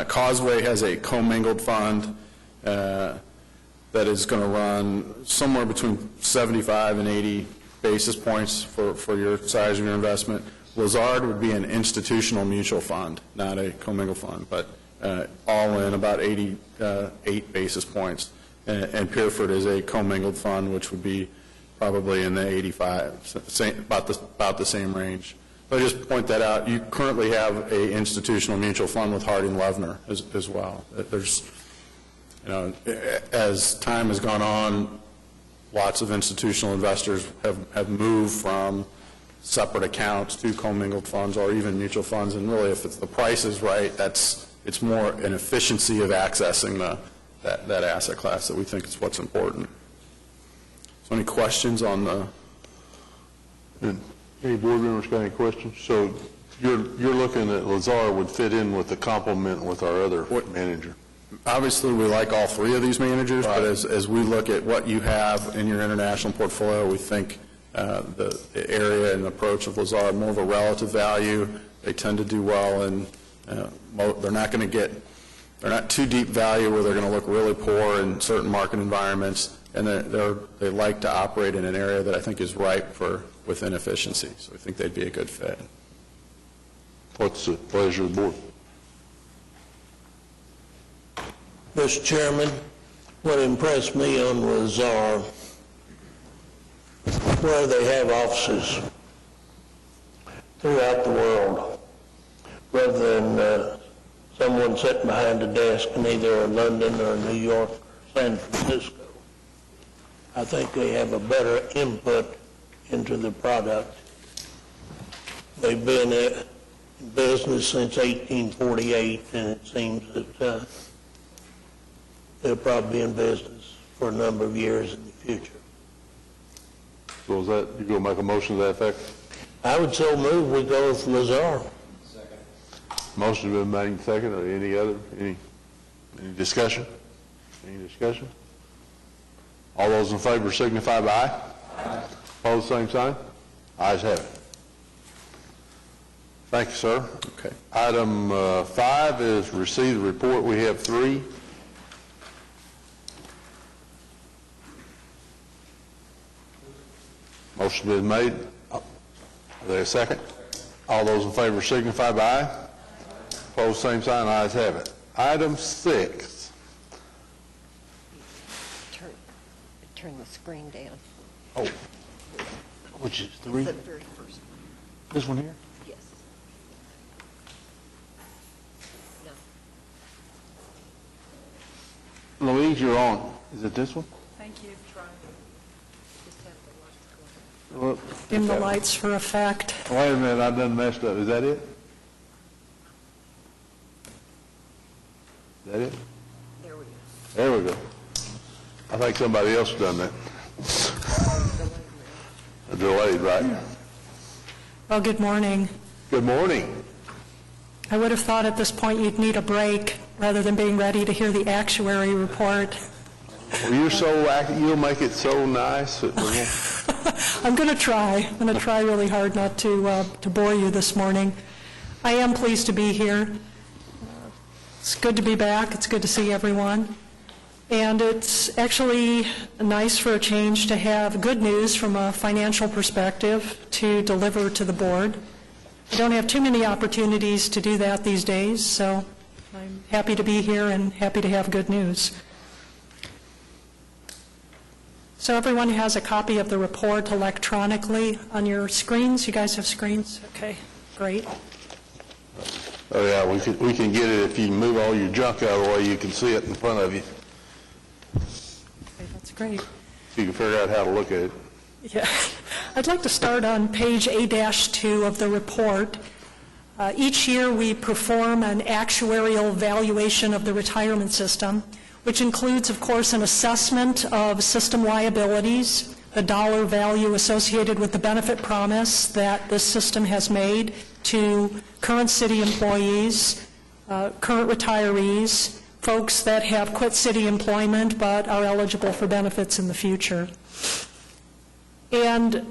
Causeway has a commingled fund that is going to run somewhere between 75 and 80 basis points for your size of your investment. Lazard would be an institutional mutual fund, not a commingled fund, but all in about 88 basis points. And Pierford is a commingled fund, which would be probably in the 85, about the same range. So I just point that out. You currently have a institutional mutual fund with Harding Loevner as well. There's, as time has gone on, lots of institutional investors have moved from separate accounts to commingled funds or even mutual funds, and really if the price is right, it's more an efficiency of accessing that asset class that we think is what's important. So any questions on the... Any board members got any questions? So you're looking at Lazard would fit in with the complement with our other manager. Obviously, we like all three of these managers, right. But as we look at what you have in your international portfolio, we think the area and approach of Lazard more of a relative value. They tend to do well, and they're not too deep value where they're going to look really poor in certain market environments, and they like to operate in an area that I think is ripe with inefficiency. So I think they'd be a good fit. What's the pleasure of the board? Mr. Chairman, what impressed me on Lazard, where they have offices throughout the world, rather than someone sitting behind a desk in either London or New York or San Francisco. I think they have a better input into the product. They've been in business since 1848, and it seems that they'll probably be in business for a number of years in the future. So is that, you going to make a motion to that effect? I would so move we go with Lazard. Motion has been made and second. Or any discussion? Any discussion? All those in favor signify by aye. Aye. Opposed, same sign. Ayes have it. Thank you, sir. Okay. Item 5 is receive the report. We have 3. Motion been made. Is there a second? All those in favor signify by aye. Opposed, same sign. Ayes have it. Item 6. Turn the screen down. Oh, which is 3? The very first one. This one here? Yes. No. Louise, you're on. Is it this one? Thank you. Try. Just have the lights going. Well, Dim the lights for effect. wait a minute, I done messed up. Is that it? Is that it? There we go. There we go. I think somebody else done that. Delayed, right? Well, good morning. Good morning. I would have thought at this point you'd need a break rather than being ready to hear the actuary report. Well, you're so active, you'll make it so nice. I'm going to try. I'm going to try really hard not to bore you this morning. I am pleased to be here. It's good to be back. It's good to see everyone. And it's actually nice for a change to have good news from a financial perspective to deliver to the board. I don't have too many opportunities to do that these days, so I'm happy to be here and happy to have good news. So everyone has a copy of the report electronically on your screens. You guys have screens? Okay, great. Oh, yeah, we can get it if you move all your junk out of the way, you can see it in front of you. Okay, that's great. You can figure out how to look at it. Yeah. I'd like to start on page A-2 of the report. Each year we perform an actuarial valuation of the retirement system, which includes, of course, an assessment of system liabilities, the dollar value associated with the benefit promise that this system has made to current city employees, current retirees, folks that have quit city employment but are eligible for benefits in the future. And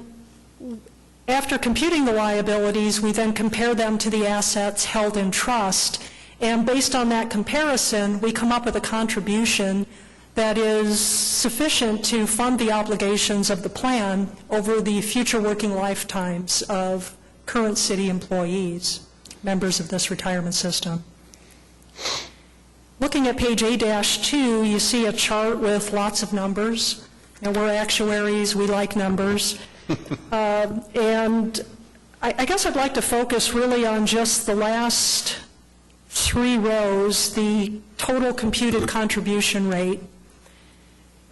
after computing the liabilities, we then compare them to the assets held in trust. And based on that comparison, we come up with a contribution that is sufficient to fund the obligations of the plan over the future working lifetimes of current city employees, members of this retirement system. Looking at page A-2, you see a chart with lots of numbers. You know, we're actuaries, we like numbers. And I guess I'd like to focus really on just the last 3 rows, the total computed contribution rate.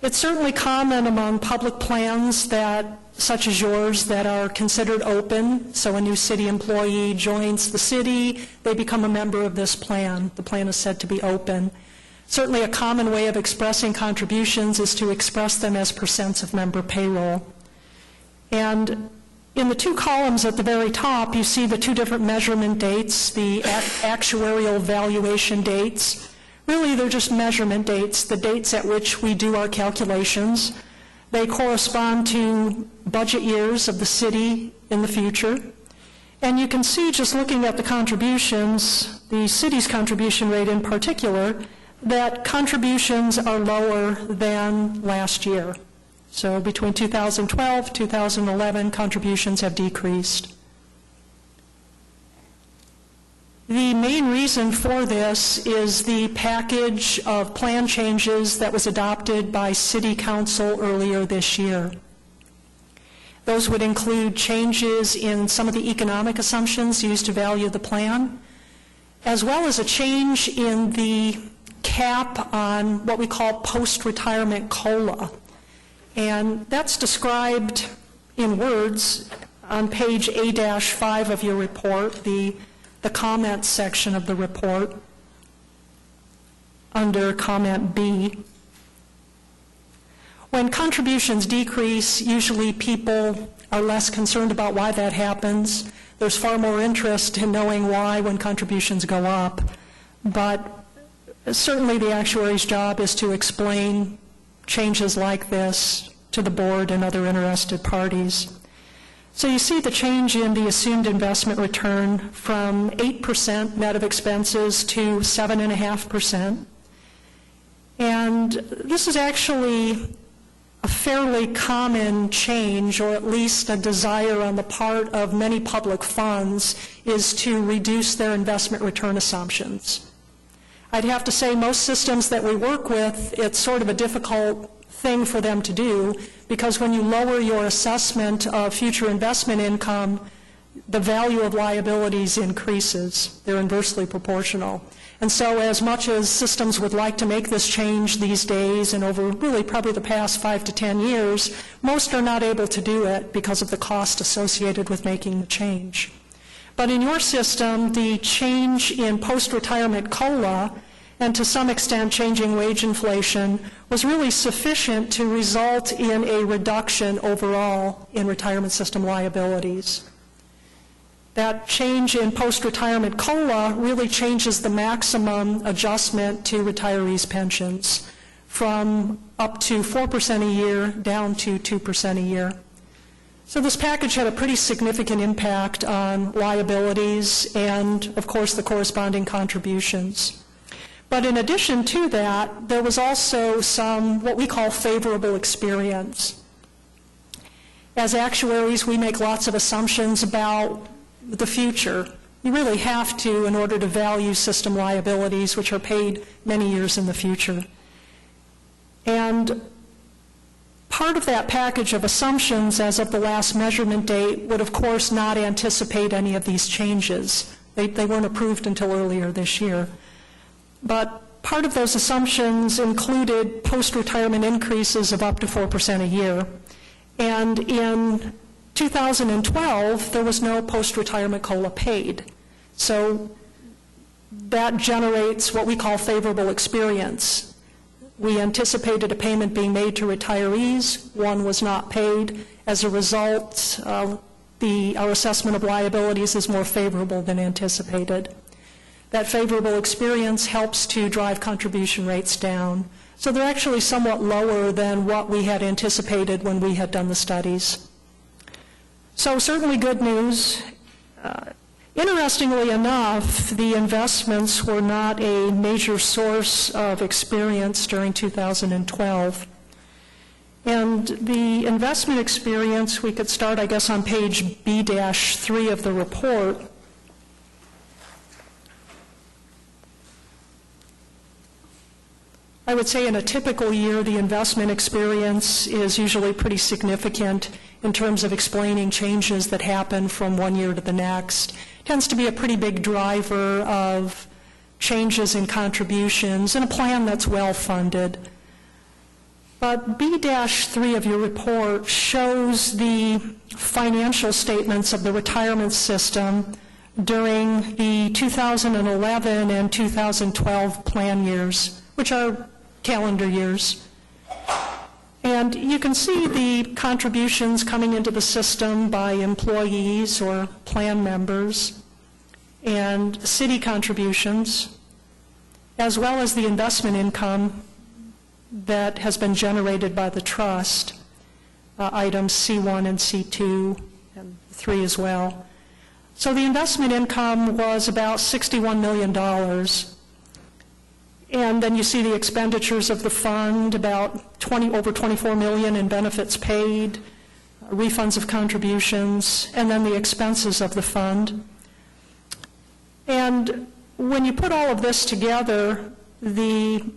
It's certainly common among public plans that, such as yours, that are considered open. So a new city employee joins the city, they become a member of this plan. The plan is said to be open. Certainly a common way of expressing contributions is to express them as percents of member payroll. And in the 2 columns at the very top, you see the 2 different measurement dates, the actuarial valuation dates. Really, they're just measurement dates, the dates at which we do our calculations. They correspond to budget years of the city in the future. And you can see, just looking at the contributions, the city's contribution rate in particular, that contributions are lower than last year. So between 2012 and 2011, contributions have decreased. The main reason for this is the package of plan changes that was adopted by City Council earlier this year. Those would include changes in some of the economic assumptions used to value the plan, as well as a change in the cap on what we call post-retirement COLA. And that's described in words on page A-5 of your report, the comments section of the report, under comment B. When contributions decrease, usually people are less concerned about why that happens. There's far more interest in knowing why when contributions go up. But certainly the actuary's job is to explain changes like this to the board and other interested parties. So you see the change in the assumed investment return from 8% net of expenses to 7.5%. And this is actually a fairly common change, or at least a desire on the part of many public funds, is to reduce their investment return assumptions. I'd have to say most systems that we work with, it's sort of a difficult thing for them to do, because when you lower your assessment of future investment income, the value of liabilities increases. They're inversely proportional. And so as much as systems would like to make this change these days, and over really probably the past 5 to 10 years, most are not able to do it because of the cost associated with making the change. But in your system, the change in post-retirement COLA, and to some extent changing wage inflation, was really sufficient to result in a reduction overall in retirement system liabilities. That change in post-retirement COLA really changes the maximum adjustment to retirees' pensions from up to 4% a year down to 2% a year. So this package had a pretty significant impact on liabilities and, of course, the corresponding contributions. But in addition to that, there was also some what we call favorable experience. As actuaries, we make lots of assumptions about the future. You really have to in order to value system liabilities, which are paid many years in the future. And part of that package of assumptions as of the last measurement date would, of course, not anticipate any of these changes. They weren't approved until earlier this year. But part of those assumptions included post-retirement increases of up to 4% a year. And in 2012, there was no post-retirement COLA paid. So that generates what we call favorable experience. We anticipated a payment being made to retirees. One was not paid. As a result, our assessment of liabilities is more favorable than anticipated. That favorable experience helps to drive contribution rates down. So they're actually somewhat lower than what we had anticipated when we had done the studies. So certainly good news. Interestingly enough, the investments were not a major source of experience during 2012. And the investment experience, we could start, I guess, on page B-3 of the report. I would say in a typical year, the investment experience is usually pretty significant in terms of explaining changes that happen from one year to the next. It tends to be a pretty big driver of changes in contributions in a plan that's well-funded. But B-3 of your report shows the financial statements of the retirement system during the 2011 and 2012 plan years, which are calendar years. And you can see the contributions coming into the system by employees or plan members and city contributions, as well as the investment income that has been generated by the trust, items C1 and C2 and 3 as well. So the investment income was about $61 million. And then you see the expenditures of the fund, about over $24 million in benefits paid, refunds of contributions, and then the expenses of the fund. And when you put all of this together, you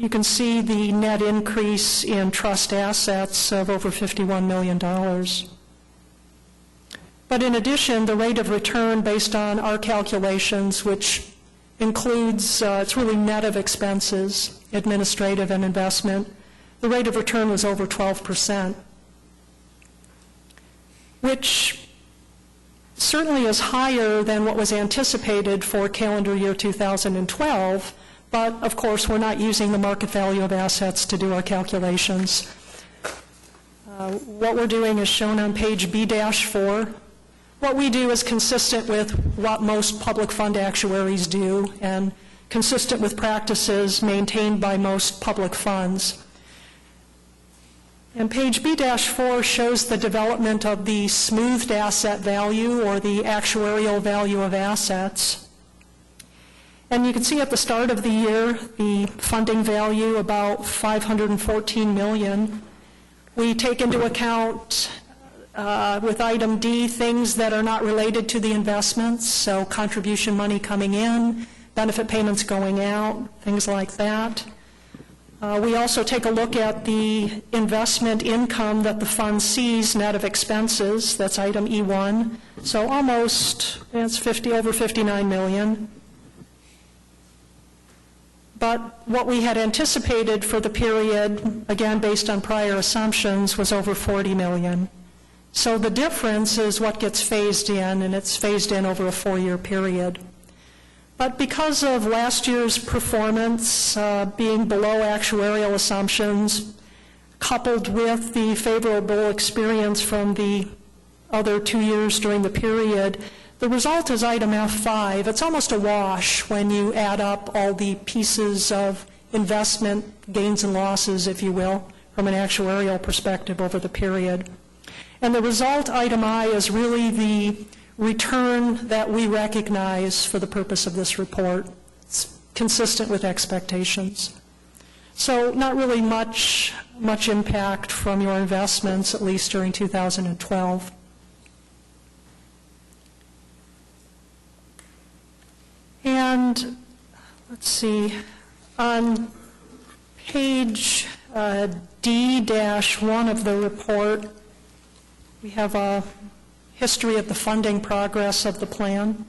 can see the net increase in trust assets of over $51 million. But in addition, the rate of return based on our calculations, which includes, it's really net of expenses, administrative and investment, the rate of return was over 12%, which certainly is higher than what was anticipated for calendar year 2012, but of course we're not using the market value of assets to do our calculations. What we're doing is shown on page B-4. What we do is consistent with what most public fund actuaries do and consistent with practices maintained by most public funds. And page B-4 shows the development of the smoothed asset value or the actuarial value of assets. And you can see at the start of the year, the funding value about $514 million. We take into account with item D, things that are not related to the investments, so contribution money coming in, benefit payments going out, things like that. We also take a look at the investment income that the fund sees net of expenses, that's item E1, so almost, it's over $59 million. But what we had anticipated for the period, again based on prior assumptions, was over $40 million. So the difference is what gets phased in, and it's phased in over a 4-year period. But because of last year's performance being below actuarial assumptions, coupled with the favorable experience from the other 2 years during the period, the result is item F5. It's almost a wash when you add up all the pieces of investment gains and losses, if you will, from an actuarial perspective over the period. And the result, item I, is really the return that we recognize for the purpose of this report. It's consistent with expectations. So not really much impact from your investments, at least during 2012. And let's see, on page D-1 of the report, we have a history of the funding progress of the plan.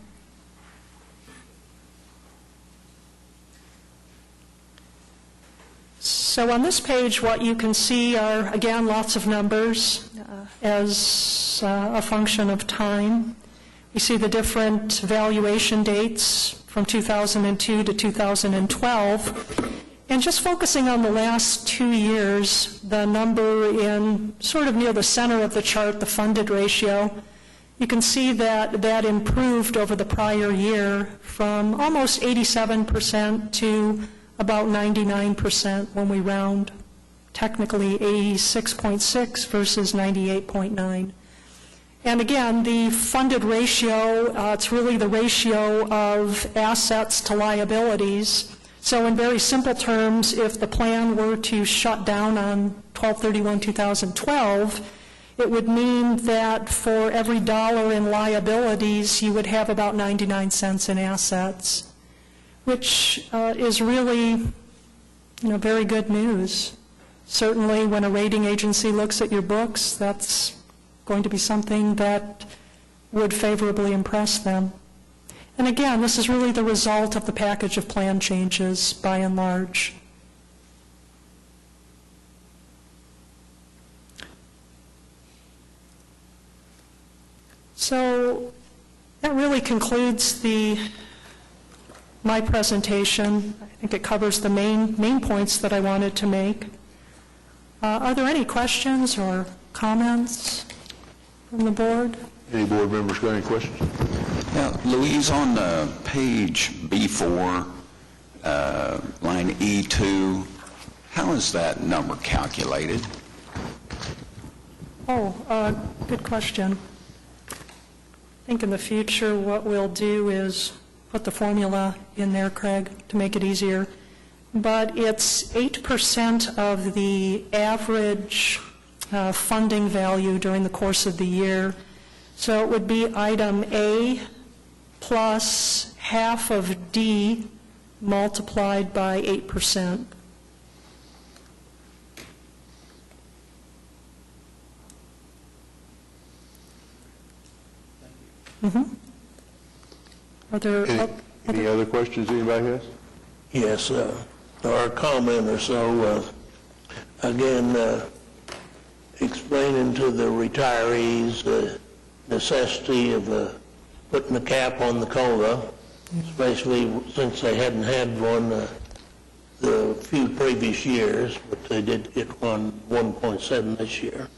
So on this page, what you can see are, again, lots of numbers as a function of time. We see the different valuation dates from 2002 to 2012. And just focusing on the last 2 years, the number in sort of near the center of the chart, the funded ratio, you can see that that improved over the prior year from almost 87% to about 99% when we round, technically 86.6 versus 98.9. And again, the funded ratio, it's really the ratio of assets to liabilities. So in very simple terms, if the plan were to shut down on 12/31/2012, it would mean that for every dollar in liabilities, you would have about 99 cents in assets, which is really, very good news. Certainly, when a rating agency looks at your books, that's going to be something that would favorably impress them. And again, this is really the result of the package of plan changes, by and large. So that really concludes my presentation. I think it covers the main points that I wanted to make. Are there any questions or comments from the board? Any board members got any questions? Yeah, Louise, on page B4, line E2, how is that number calculated? Good question. I think in the future what we'll do is put the formula in there, Craig, to make it easier. But it's 8% of the average funding value during the course of the year. So it would be item A plus half of D multiplied by 8%. Are there Any other questions anybody has? Yes, or a comment or so. Again, explaining to the retirees the necessity of putting a cap on the COLA, especially since they hadn't had one the few previous years, but they did get 1.7 this year.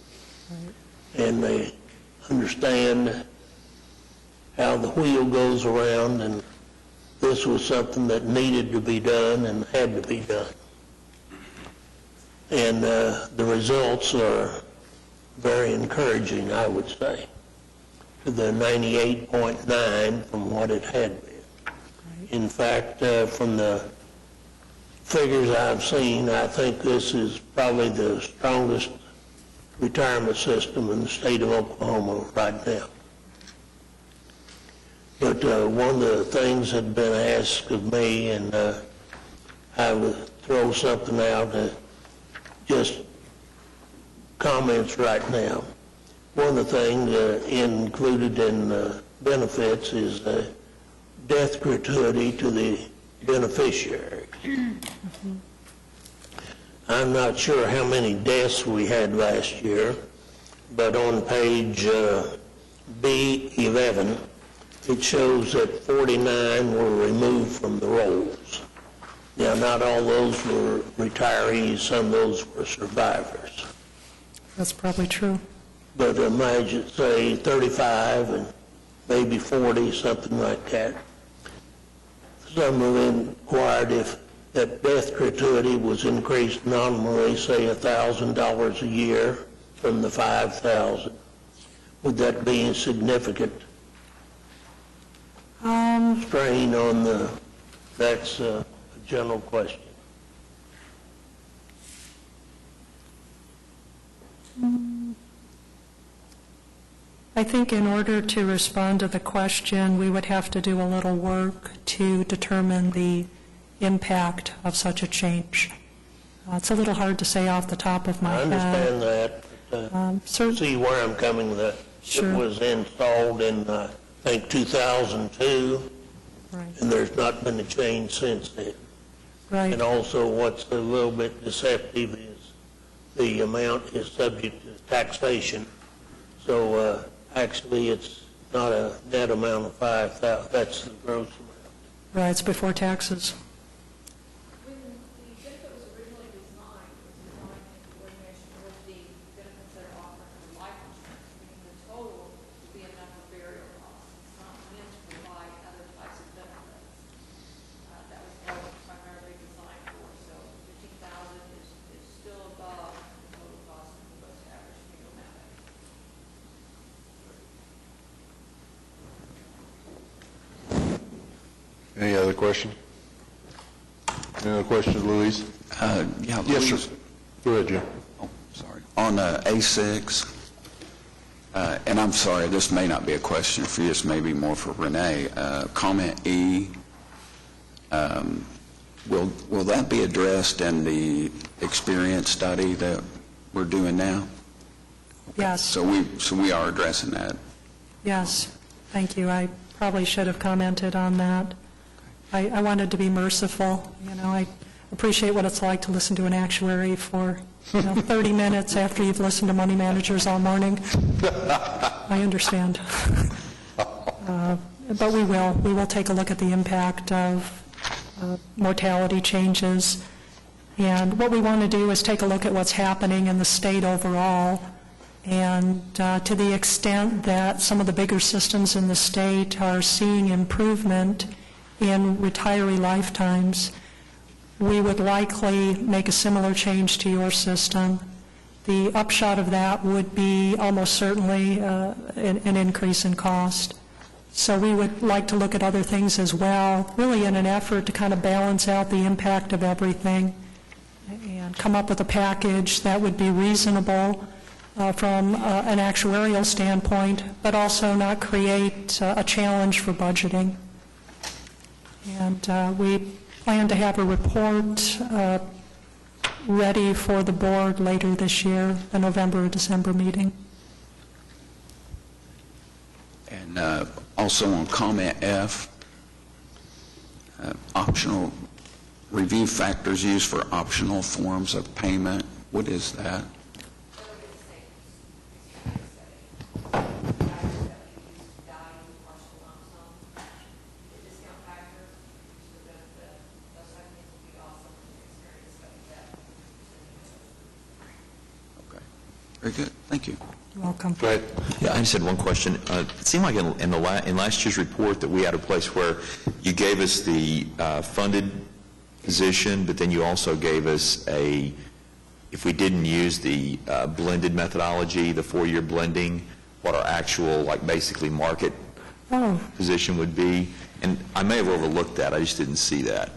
And they understand how the wheel goes around, and this was something that needed to be done and had to be done. And the results are very encouraging, I would say, to the 98.9 from what it had been. In fact, from the figures I've seen, I think this is probably the strongest retirement system in the state of Oklahoma right now. But one of the things that had been asked of me, and I would throw something out, just comments right now. One of the things included in benefits is death gratuity to the beneficiary. I'm not sure how many deaths we had last year, but on page B11, it shows that 49 were removed from the rolls. Now, not all those were retirees, some of those were survivors. That's probably true. But imagine, say, 35 and maybe 40, something like that. Some of them inquired if that death gratuity was increased nominally, say, $1,000 a year from the $5,000. Would that be a significant strain on the, that's general question. I think in order to respond to the question, we would have to do a little work to determine the impact of such a change. It's a little hard to say off the top of my I head. understand that, but see where I'm coming, that Sure. it was installed in, I think, 2002, Right. and there's not been a change since then. Right. And also, what's a little bit deceptive is the amount is subject to taxation. So actually, it's not a net amount of 5,000, that's the gross amount. Right, it's before taxes. When the benefit was originally designed, it was designed in coordination with the benefits that are offered for life insurance, meaning the total will be a number of burial costs. It's not meant to provide other types of benefits. That was what it was primarily designed for. So 15,000 is still above the total cost of the most average funeral matter. Any other question? Any other questions, Louise? Yeah, Yes, sir. Louise. Go ahead, Jim. Oh, sorry. On A6, and I'm sorry, this may not be a question for you, this may be more for Renee. Comment E, will that be addressed in the experience study that we're doing now? Yes. So we are addressing that. Yes, thank you. I probably should have commented on that. I wanted to be merciful. You know, I appreciate what it's like to listen to an actuary for 30 minutes after you've listened to money managers all morning. I understand. But we will take a look at the impact of mortality changes. And what we want to do is take a look at what's happening in the state overall. And to the extent that some of the bigger systems in the state are seeing improvement in retiree lifetimes, we would likely make a similar change to your system. The upshot of that would be almost certainly an increase in cost. So we would like to look at other things as well, really in an effort to kind of balance out the impact of everything and come up with a package that would be reasonable from an actuarial standpoint, but also not create a challenge for budgeting. And we plan to have a report ready for the board later this year, the November or December meeting. And also on comment F, optional review factors used for optional forms of payment. What is that? Okay. Very good. Thank you. You're welcome. Go ahead. Yeah, I just had one question. It seemed like in last year's report that we had a place where you gave us the funded position, but then you also gave us if we didn't use the blended methodology, the 4-year blending, what our actual, like basically market position would be. And I may have overlooked that. I just didn't see that.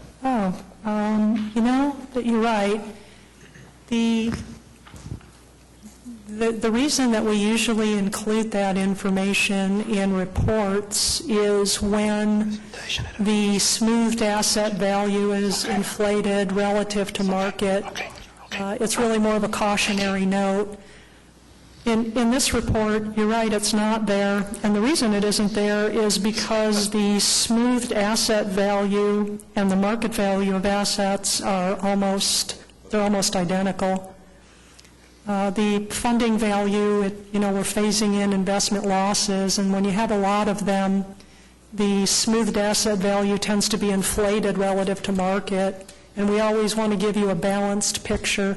You're right. The reason that we usually include that information in reports is when the smoothed asset value is inflated relative to market. It's really more of a cautionary note. In this report, you're right, it's not there. And the reason it isn't there is because the smoothed asset value and the market value of assets are almost identical. The funding value, we're phasing in investment losses, and when you have a lot of them, the smoothed asset value tends to be inflated relative to market, and we always want to give you a balanced picture.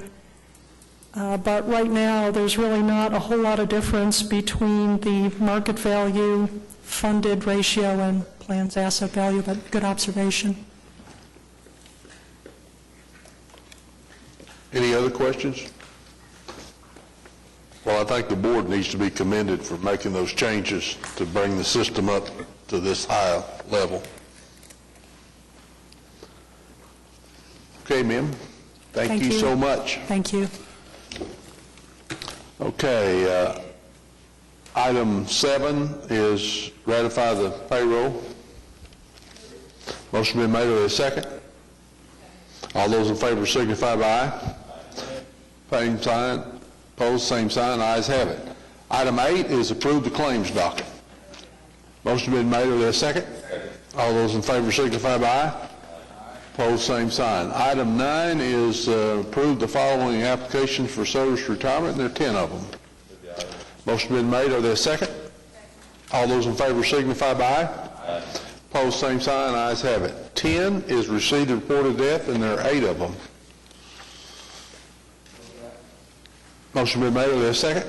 But right now, there's really not a whole lot of difference between the market value, funded ratio, and plan's asset value, but good observation. Any other questions? Well, I think the board needs to be commended for making those changes to bring the system up to this high level. Okay, ma'am. Thank you so much. Thank you. Okay, item 7 is ratify the payroll. Motion been made, or a second? All those in favor signify by aye. Same sign, opposed, same sign, ayes have it. Item 8 is approve the claims docket. Motion been made, or a second? All those in favor signify by aye. Opposed, same sign. Item 9 is approve the following applications for service retirement, and there are 10 of them. Motion been made, are there a second? All those in favor signify by aye. Opposed, same sign, ayes have it. 10 is receipt of report of death, and there are 8 of them. Motion been made, are there a second?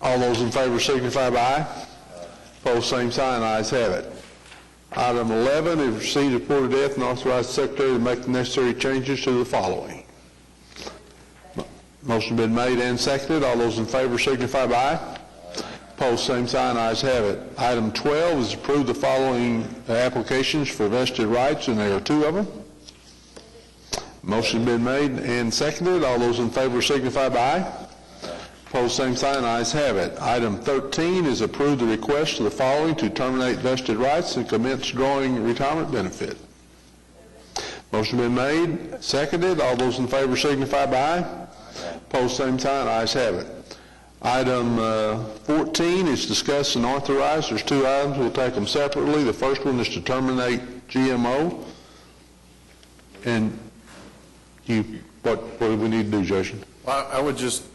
All those in favor signify by aye. Opposed, same sign, ayes have it. Item 11 is receipt of report of death and authorize the secretary to make the necessary changes to the following. Motion been made and seconded. All those in favor signify by aye. Opposed, same sign, ayes have it. Item 12 is approve the following applications for vested rights, and there are 2 of them. Motion been made and seconded. All those in favor signify by aye. Opposed, same sign, ayes have it. Item 13 is approve the request of the following to terminate vested rights and commence drawing retirement benefit. Motion been made, seconded. All those in favor signify by aye. Opposed, same sign, ayes have it. Item 14 is discuss and authorize. There's 2 items. We'll take them separately. The first one is to terminate GMO. And what do we need to do, Jason? Well, I would just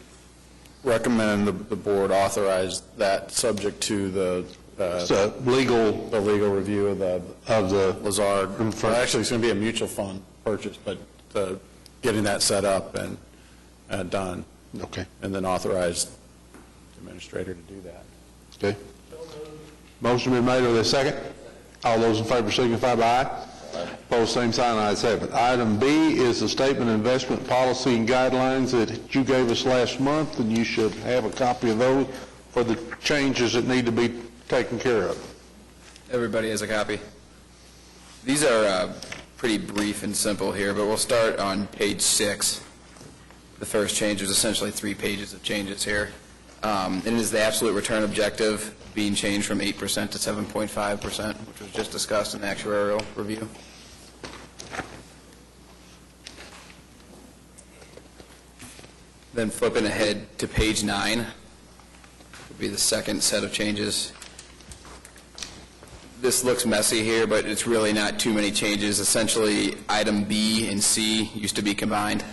recommend the board authorize that subject to the legal review of the Lazard. Well, actually, it's going to be a mutual fund purchase, but getting that set up and done. Okay. And then authorize the administrator to do that. Okay. Motion been made, or the second? All those in favor signify by aye. Opposed, same sign, ayes have it. Item B is the statement of investment policy and guidelines that you gave us last month, and you should have a copy of those for the changes that need to be taken care of. Everybody has a copy. These are pretty brief and simple here, but we'll start on page 6. The first change is essentially 3 pages of changes here. And it is the absolute return objective being changed from 8% to 7.5%, which was just discussed in the actuarial review. Then flipping ahead to page 9 would be the second set of changes. This looks messy here, but it's really not too many changes. Essentially, item B and C used to be combined.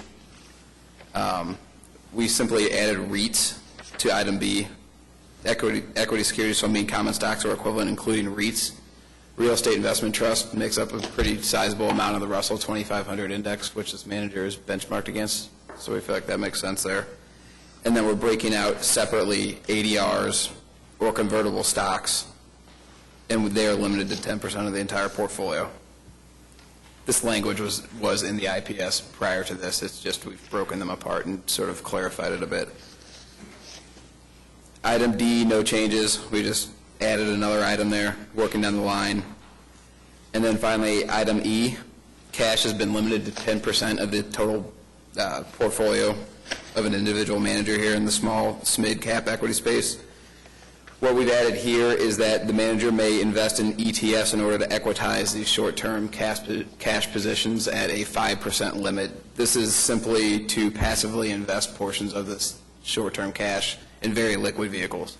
We simply added REITs to item B. Equity securities, so mean common stocks or equivalent, including REITs. Real estate investment trust makes up a pretty sizable amount of the Russell 2500 index, which this manager is benchmarked against. So we feel like that makes sense there. And then we're breaking out separately ADRs or convertible stocks, and they are limited to 10% of the entire portfolio. This language was in the IPS prior to this. It's just we've broken them apart and sort of clarified it a bit. Item D, no changes. We just added another item there, working down the line. And then finally, item E, cash has been limited to 10% of the total portfolio of an individual manager here in the small, mid-cap equity space. What we've added here is that the manager may invest in ETFs in order to equitize these short-term cash positions at a 5% limit. This is simply to passively invest portions of this short-term cash in very liquid vehicles.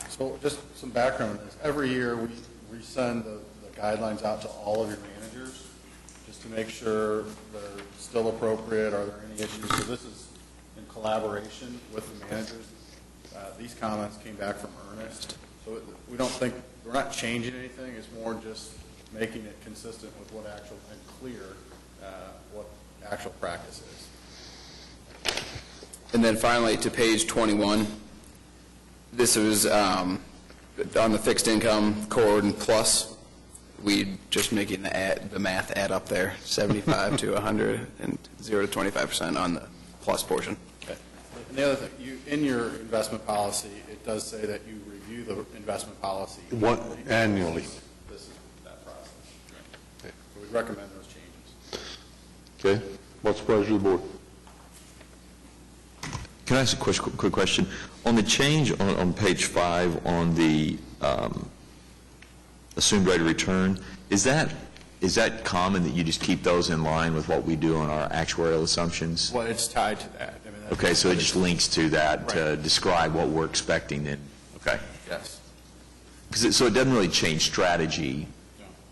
So just some background on this. Every year, we send the guidelines out to all of your managers just to make sure they're still appropriate. Are there any issues? So this is in collaboration with the managers. These comments came back from Ernest. So we don't think, we're not changing anything. It's more just making it consistent with what actual, and clear what actual practice is. And then finally, to page 21, this was on the fixed income core and plus. We just making the math add up there, 75 to 100 and 0 to 25% on the plus portion. Okay. And the other thing, in your investment policy, it does say that you review the investment policy annually. This is that process. Okay. So we recommend those changes. Okay, what's the pleasure of the board? Can I ask a quick question? On the change on page 5 on the assumed rate of return, is that common that you just keep those in line with what we do on our actuarial assumptions? Well, it's tied to that. I mean, that's- Okay, so it just links to that to Right. describe what we're expecting then? Okay. Yes. So it doesn't really change strategy,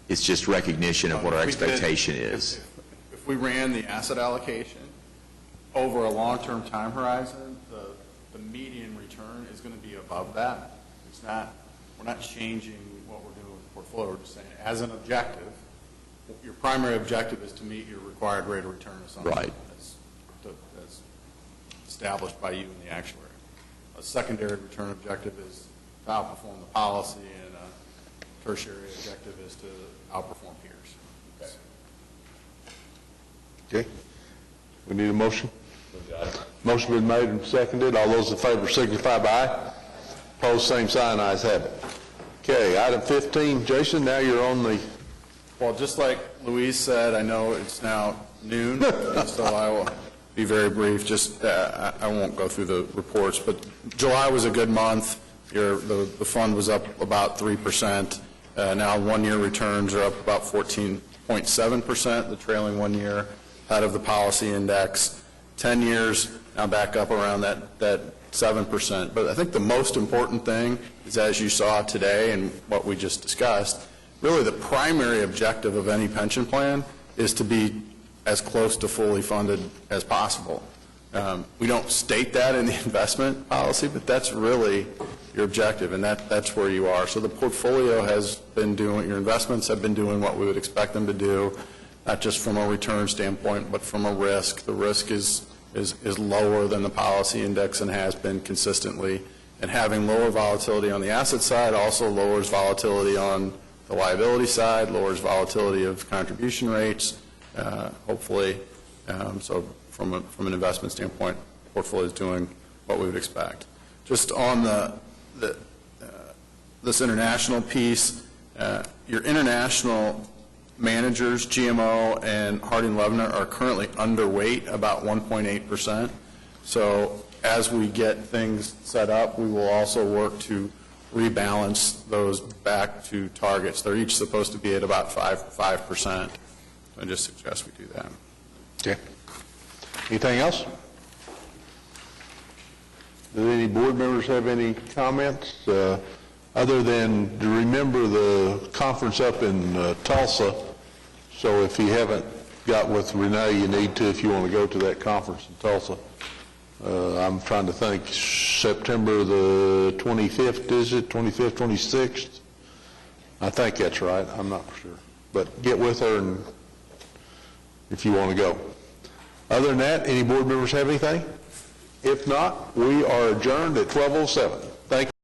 it's just recognition of what our If we did- expectation is? If we ran the asset allocation over a long-term time horizon, the median return is going to be above that. It's not, we're not changing what we're doing with the portfolio. We're just saying, as an objective, your primary objective is to meet your required rate of return assumption. Right. As established by you in the actuary. A secondary return objective is to outperform the policy, and a tertiary objective is to outperform peers. Okay. We need a motion? Motion been made and seconded. All those in favor signify by aye. Opposed, same sign. Ayes have it. Okay, item 15. Jason, now you're on the... Well, just like Louise said, I know it's now noon, so I will be very brief. Just, I won't go through the reports, but July was a good month. The fund was up about 3%. Now one-year returns are up about 14.7%, the trailing 1 year, out of the policy index. 10 years, now back up around that 7%. But I think the most important thing is, as you saw today and what we just discussed, really the primary objective of any pension plan is to be as close to fully funded as possible. We don't state that in the investment policy, but that's really your objective, and that's where you are. So the portfolio has been doing, your investments have been doing what we would expect them to do, not just from a return standpoint, but from a risk. The risk is lower than the policy index and has been consistently. And having lower volatility on the asset side also lowers volatility on the liability side, lowers volatility of contribution rates, hopefully. So from an investment standpoint, the portfolio is doing what we would expect. Just on this international piece, your international managers, GMO and Harding Loevner, are currently underweight about 1.8%. So as we get things set up, we will also work to rebalance those back to targets. They're each supposed to be at about 5%. I just suggest we do that. Okay. Anything else? Do any board members have any comments? Other than to remember the conference up in Tulsa, so if you haven't got with Renee, you need to if you want to go to that conference in Tulsa. I'm trying to think, September the 25th, is it? 25th, 26th? I think that's right. I'm not for sure. But get with her and if you want to go. Other than that, any board members have anything? If not, we are adjourned at 12:07. Thank you.